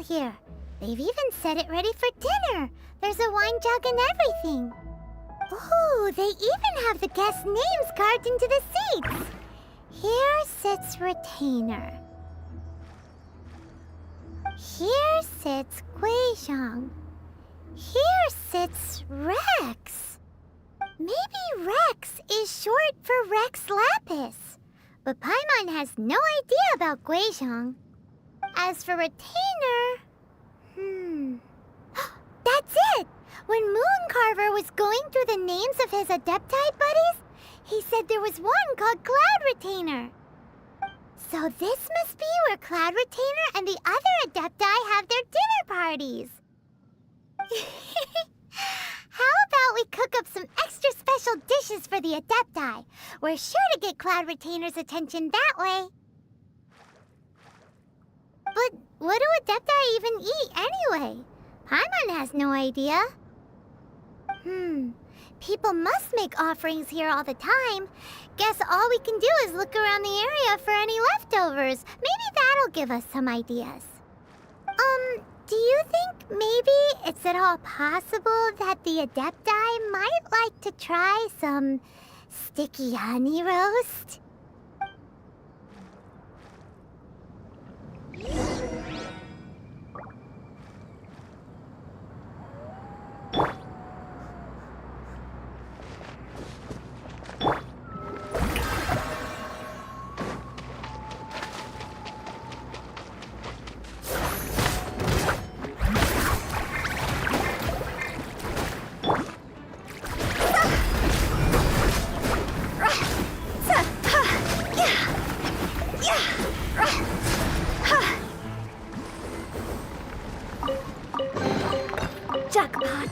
Here. They've even set it ready for dinner. There's a wine jug and everything. Ooh, they even have the guests' names carved into the seats. Here sits Retainer. Here sits Guizhong. Here sits Rex. Maybe Rex is short for Rex Lapis. But Paimon has no idea about Guizhong. As for Retainer... That's it! When Mooncarver was going through the names of his Adepti buddies, he said there was one called Cloud Retainer. So this must be where Cloud Retainer and the other Adepti have their dinner parties. How about we cook up some extra special dishes for the Adepti? We're sure to get Cloud Retainer's attention that way. But what do Adepti even eat anyway? Paimon has no idea. People must make offerings here all the time. Guess all we can do is look around the area for any leftovers. Maybe that'll give us some ideas. Do you think maybe it's at all possible that the Adepti might like to try some sticky honey roast? Jackpot!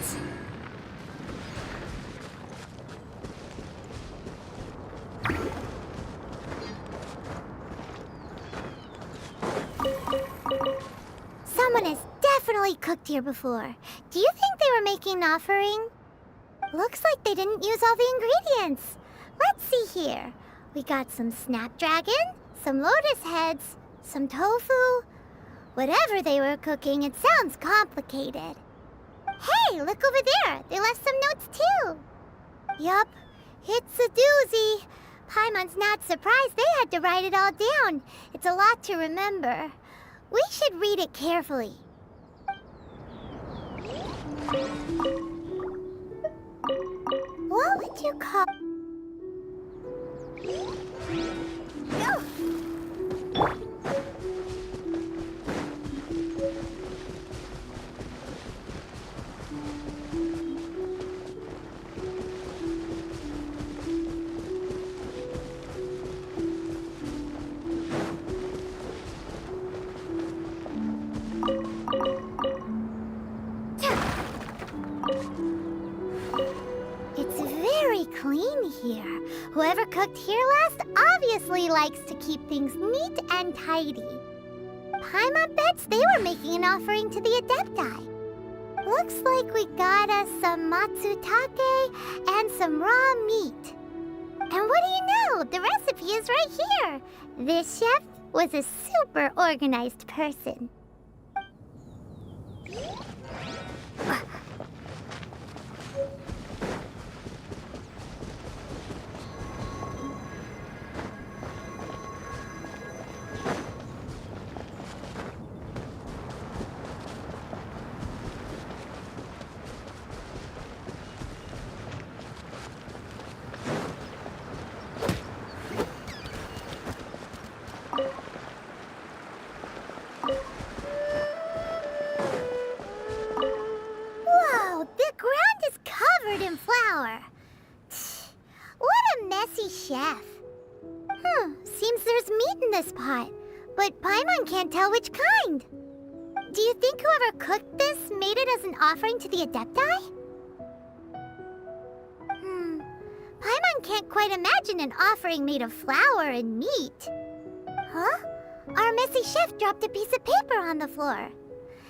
Someone has definitely cooked here before. Do you think they were making an offering? Looks like they didn't use all the ingredients. Let's see here. We got some snapdragon, some lotus heads, some tofu. Whatever they were cooking, it sounds complicated. Hey, look over there. They left some notes too. Yup, it's a doozy. Paimon's not surprised they had to write it all down. It's a lot to remember. We should read it carefully. What would you call... No. clean here. Whoever cooked here last obviously likes to keep things neat and tidy. Paimon bets they were making an offering to the Adepti. Looks like we got us some matsutake and some raw meat. And what do you know? The recipe is right here. This chef was a super organized person. Whoa, the ground is covered in flour. What a messy chef. Seems there's meat in this pot, but Paimon can't tell which kind. Do you think whoever cooked this made it as an offering to the Adepti? Paimon can't quite imagine an offering made of flour and meat. Huh? Our messy chef dropped a piece of paper on the floor.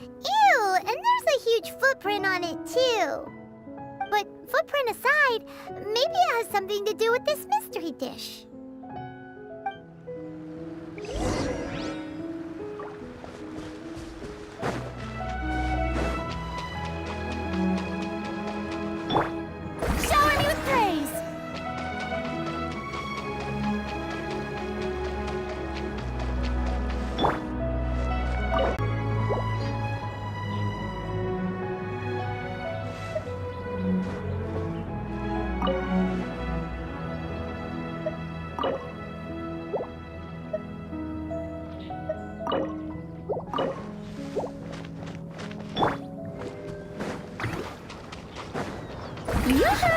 Ew, and there's a huge footprint on it too. But footprint aside, maybe it has something to do with this mystery dish. Shower me with praise! Yoo-hoo!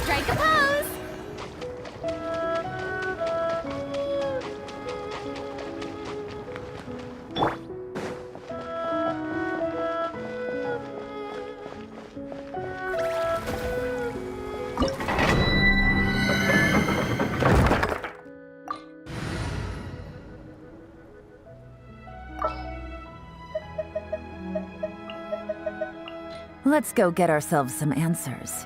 Strike a pose! Let's go get ourselves some answers.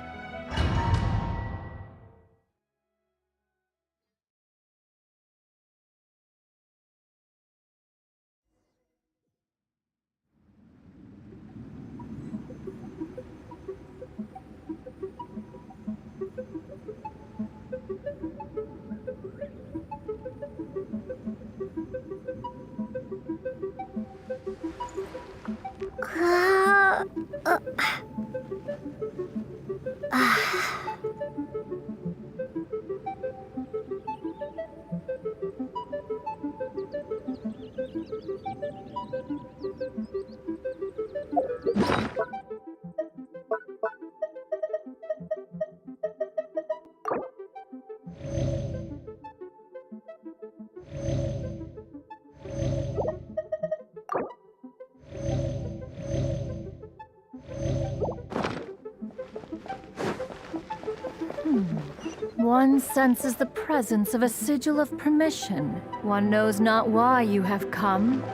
One senses the presence of a sigil of permission. One knows not why you have come,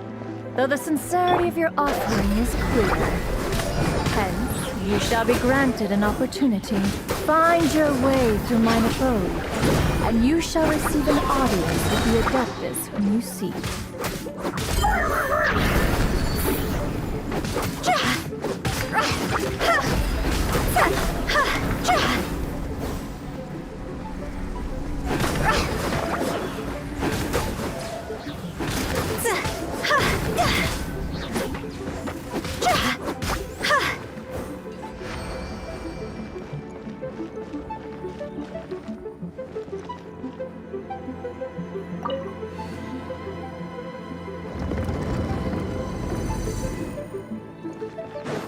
though the sincerity of your offering is clear. Hence, you shall be granted an opportunity. Find your way through mine abode, and you shall receive an audience with the Adeptus whom you seek.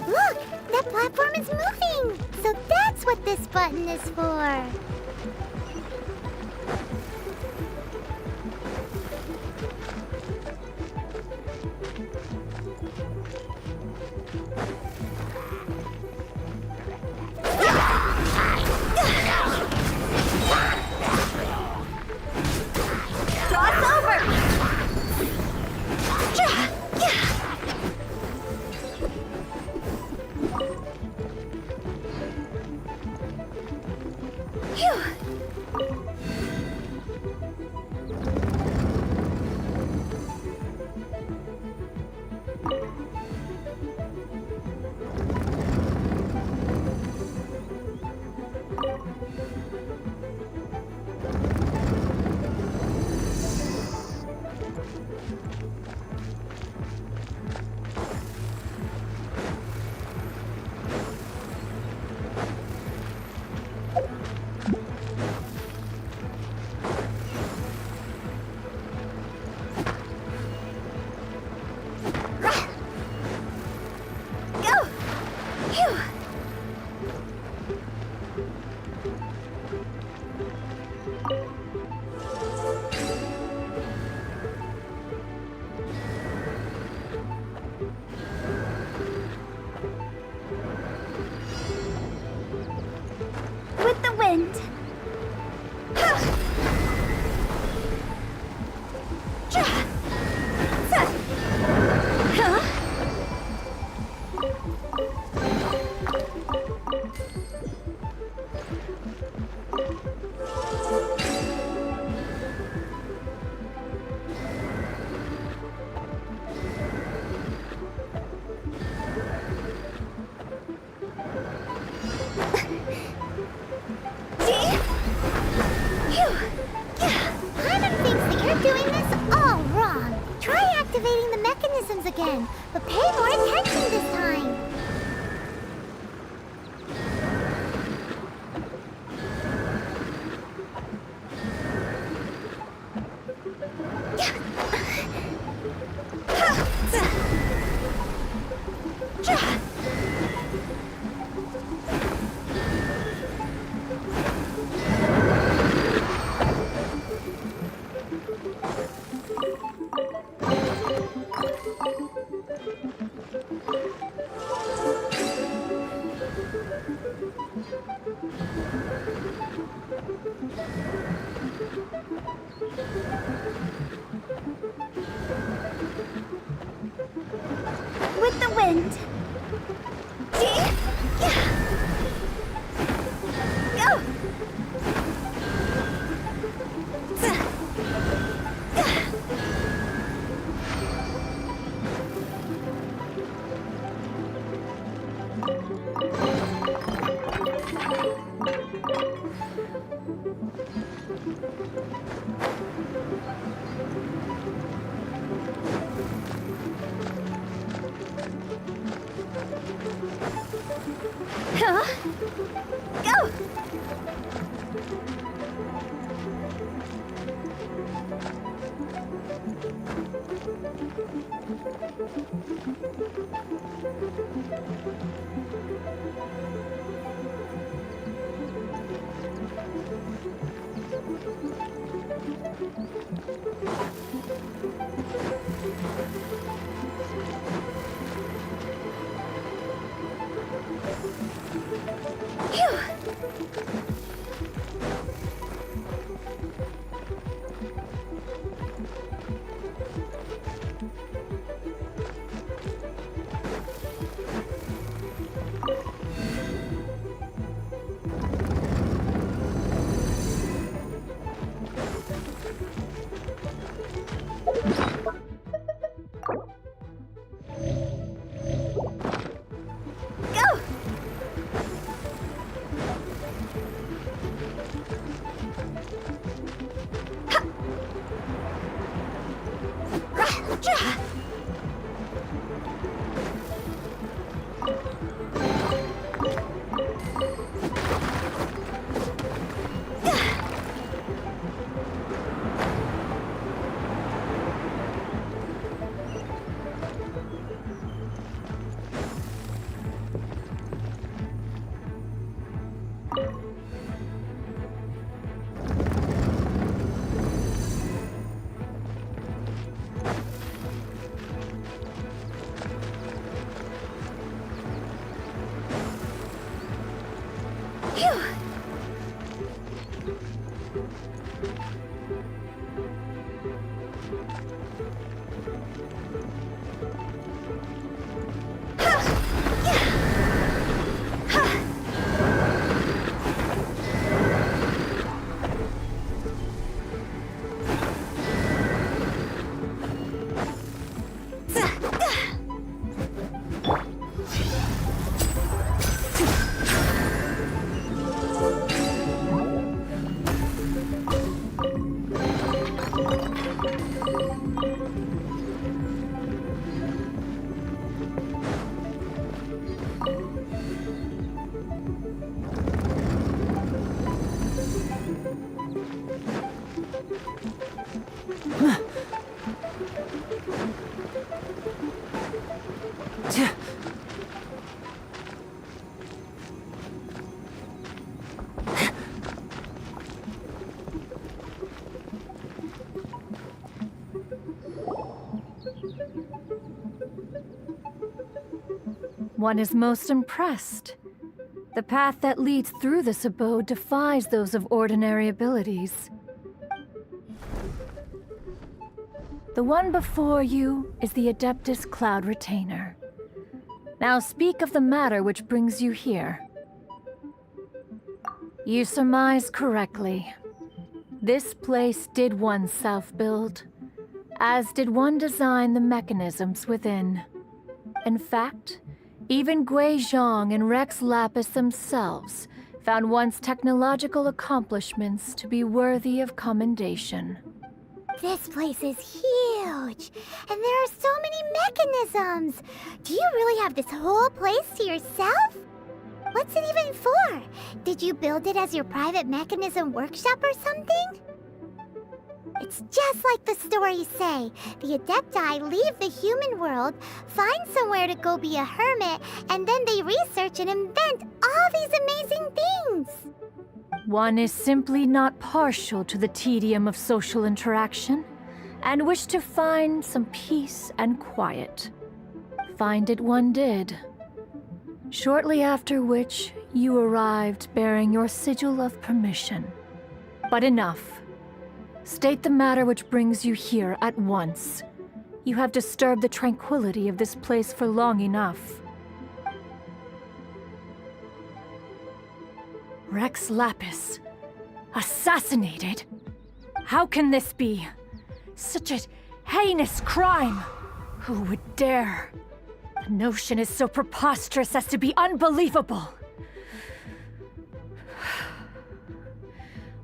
Look! That platform is moving! So that's what this button is for! Cross over! With the wind. Paimon thinks that you're doing this all wrong. Try activating the mechanisms again, but pay more attention this time. With the wind. Go! Huh? Go! one is most impressed. The path that leads through this abode defies those of ordinary abilities. The one before you is the Adeptus Cloud Retainer. Now speak of the matter which brings you here. You surmise correctly. This place did one self-build, as did one design the mechanisms within. In fact, even Gui Zhang and Rex Lapis themselves found one's technological accomplishments to be worthy of commendation. This place is huge, and there are so many mechanisms. Do you really have this whole place to yourself? What's it even for? Did you build it as your private mechanism workshop or something? It's just like the stories say. The Adepti leave the human world, find somewhere to go be a hermit, and then they research and invent all these amazing things. One is simply not partial to the tedium of social interaction, and wished to find some peace and quiet. Find it one did. Shortly after which, you arrived bearing your sigil of permission. But enough. State the matter which brings you here at once. You have disturbed the tranquility of this place for long enough. Rex Lapis. Assassinated? How can this be? Such a heinous crime! Who would dare? The notion is so preposterous as to be unbelievable.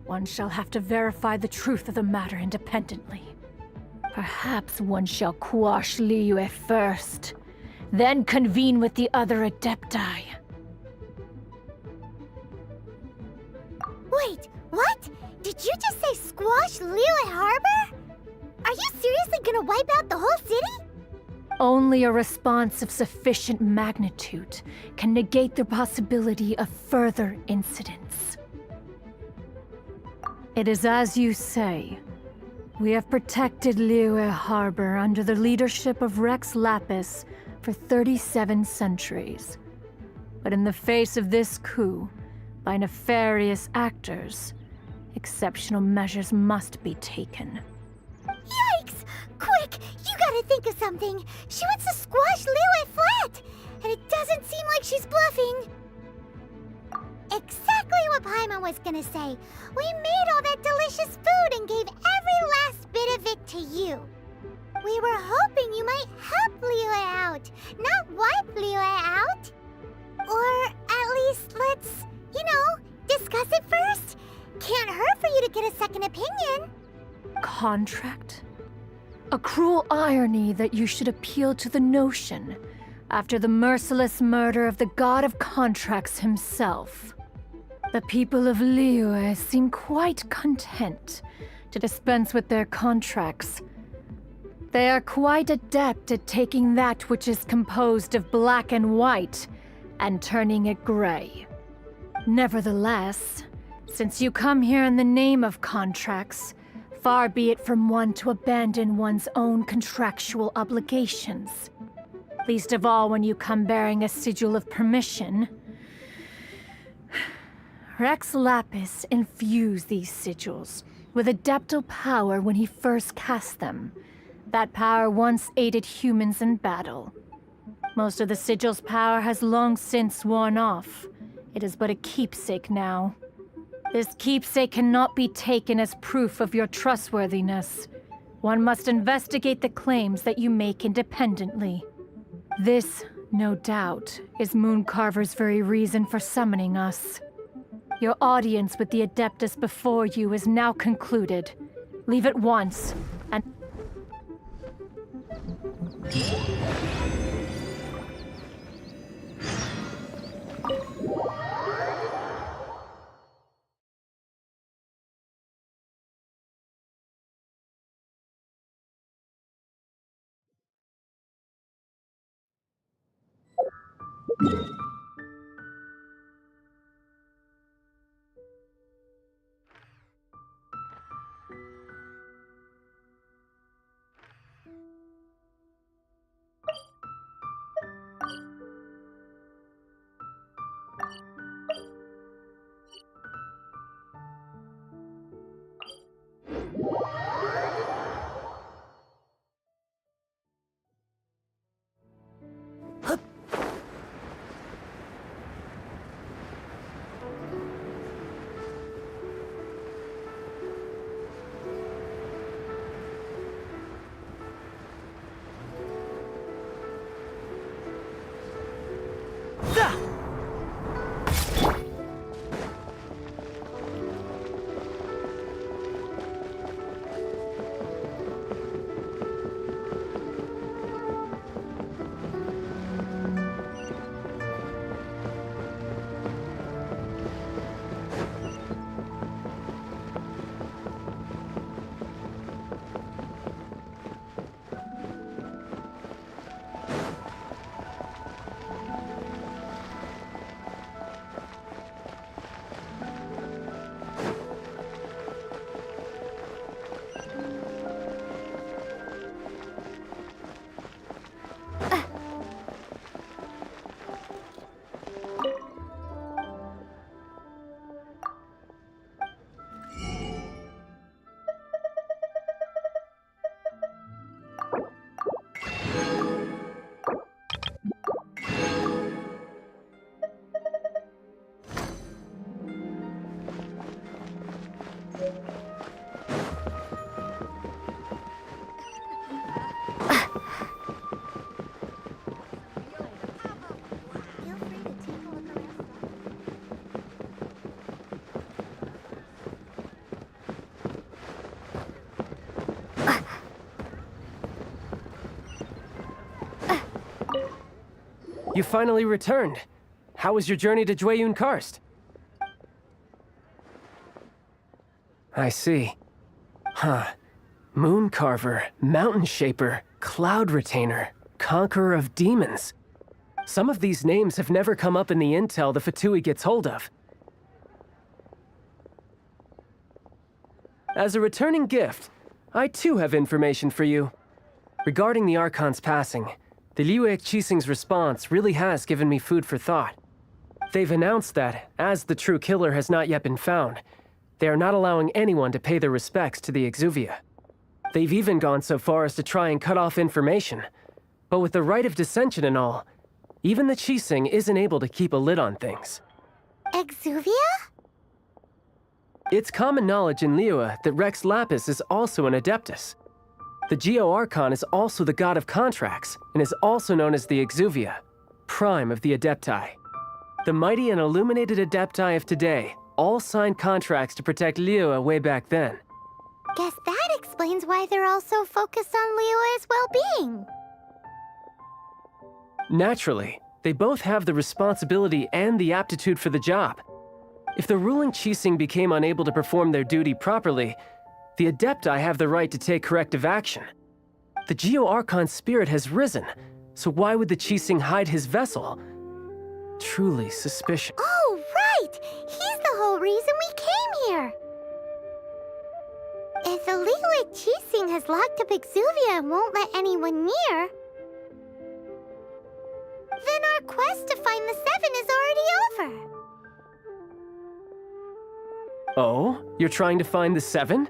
One shall have to verify the truth of the matter independently. Perhaps one shall quash Liyue first, then convene with the other Adepti. Wait, what? Did you just say squash Liyue Harbor? Are you seriously gonna wipe out the whole city? Only a response of sufficient magnitude can negate the possibility of further incidents. It is as you say. We have protected Liyue Harbor under the leadership of Rex Lapis for 37 centuries. But in the face of this coup, by nefarious actors, exceptional measures must be taken. Yikes! Quick, you gotta think of something. She wants to squash Liyue flat, and it doesn't seem like she's bluffing. Exactly what Paimon was gonna say. We made all that delicious food and gave every last bit of it to you. We were hoping you might help Liyue out, not wipe Liyue out. Or at least let's, discuss it first. Can't hurt for you to get a second opinion. Contract? A cruel irony that you should appeal to the notion after the merciless murder of the god of contracts himself. The people of Liyue seem quite content to dispense with their contracts. They are quite adept at taking that which is composed of black and white and turning it gray. Nevertheless, since you come here in the name of contracts, far be it from one to abandon one's own contractual obligations. Least of all when you come bearing a sigil of permission. Rex Lapis infused these sigils with adeptal power when he first cast them. That power once aided humans in battle. Most of the sigil's power has long since worn off. It is but a keepsake now. This keepsake cannot be taken as proof of your trustworthiness. One must investigate the claims that you make independently. This, no doubt, is Mooncarver's very reason for summoning us. Your audience with the Adeptus before you is now concluded. Leave at once, and... You finally returned. How was your journey to Jueyun Karst? I see. Huh. Moon Carver, Mountain Shaper, Cloud Retainer, Conqueror of Demons. Some of these names have never come up in the intel the Fatui gets hold of. As a returning gift, I too have information for you. Regarding the Archon's passing, the Liyue Qixing's response really has given me food for thought. They've announced that, as the true killer has not yet been found, they are not allowing anyone to pay their respects to the Exuvia. They've even gone so far as to try and cut off information. But with the right of dissension and all, even the Qixing isn't able to keep a lid on things. Exuvia? It's common knowledge in Liyue that Rex Lapis is also an Adeptus. The Geo Archon is also the god of contracts, and is also known as the Exuvia, prime of the Adepti. The mighty and illuminated Adepti of today all signed contracts to protect Liyue way back then. Guess that explains why they're all so focused on Liyue's well-being. Naturally, they both have the responsibility and the aptitude for the job. If the ruling Qixing became unable to perform their duty properly, the Adepti have the right to take corrective action. The Geo Archon's spirit has risen, so why would the Qixing hide his vessel? Truly suspicious. Oh, right! He's the whole reason we came here! If the Liyue Qixing has locked up Exuvia and won't let anyone near, then our quest to find the Seven is already over. Oh, you're trying to find the Seven?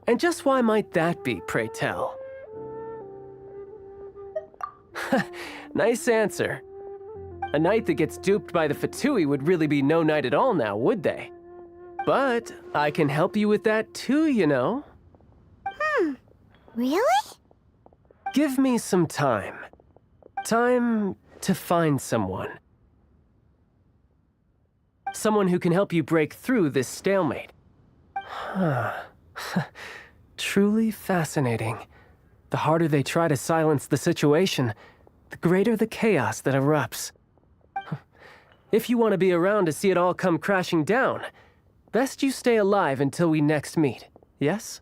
And just why might that be, pray tell? Nice answer. A knight that gets duped by the Fatui would really be no knight at all now, would they? But I can help you with that too, you know. Really? Give me some time. Time to find someone. Someone who can help you break through this stalemate. Truly fascinating. The harder they try to silence the situation, the greater the chaos that erupts. If you want to be around to see it all come crashing down, best you stay alive until we next meet, yes?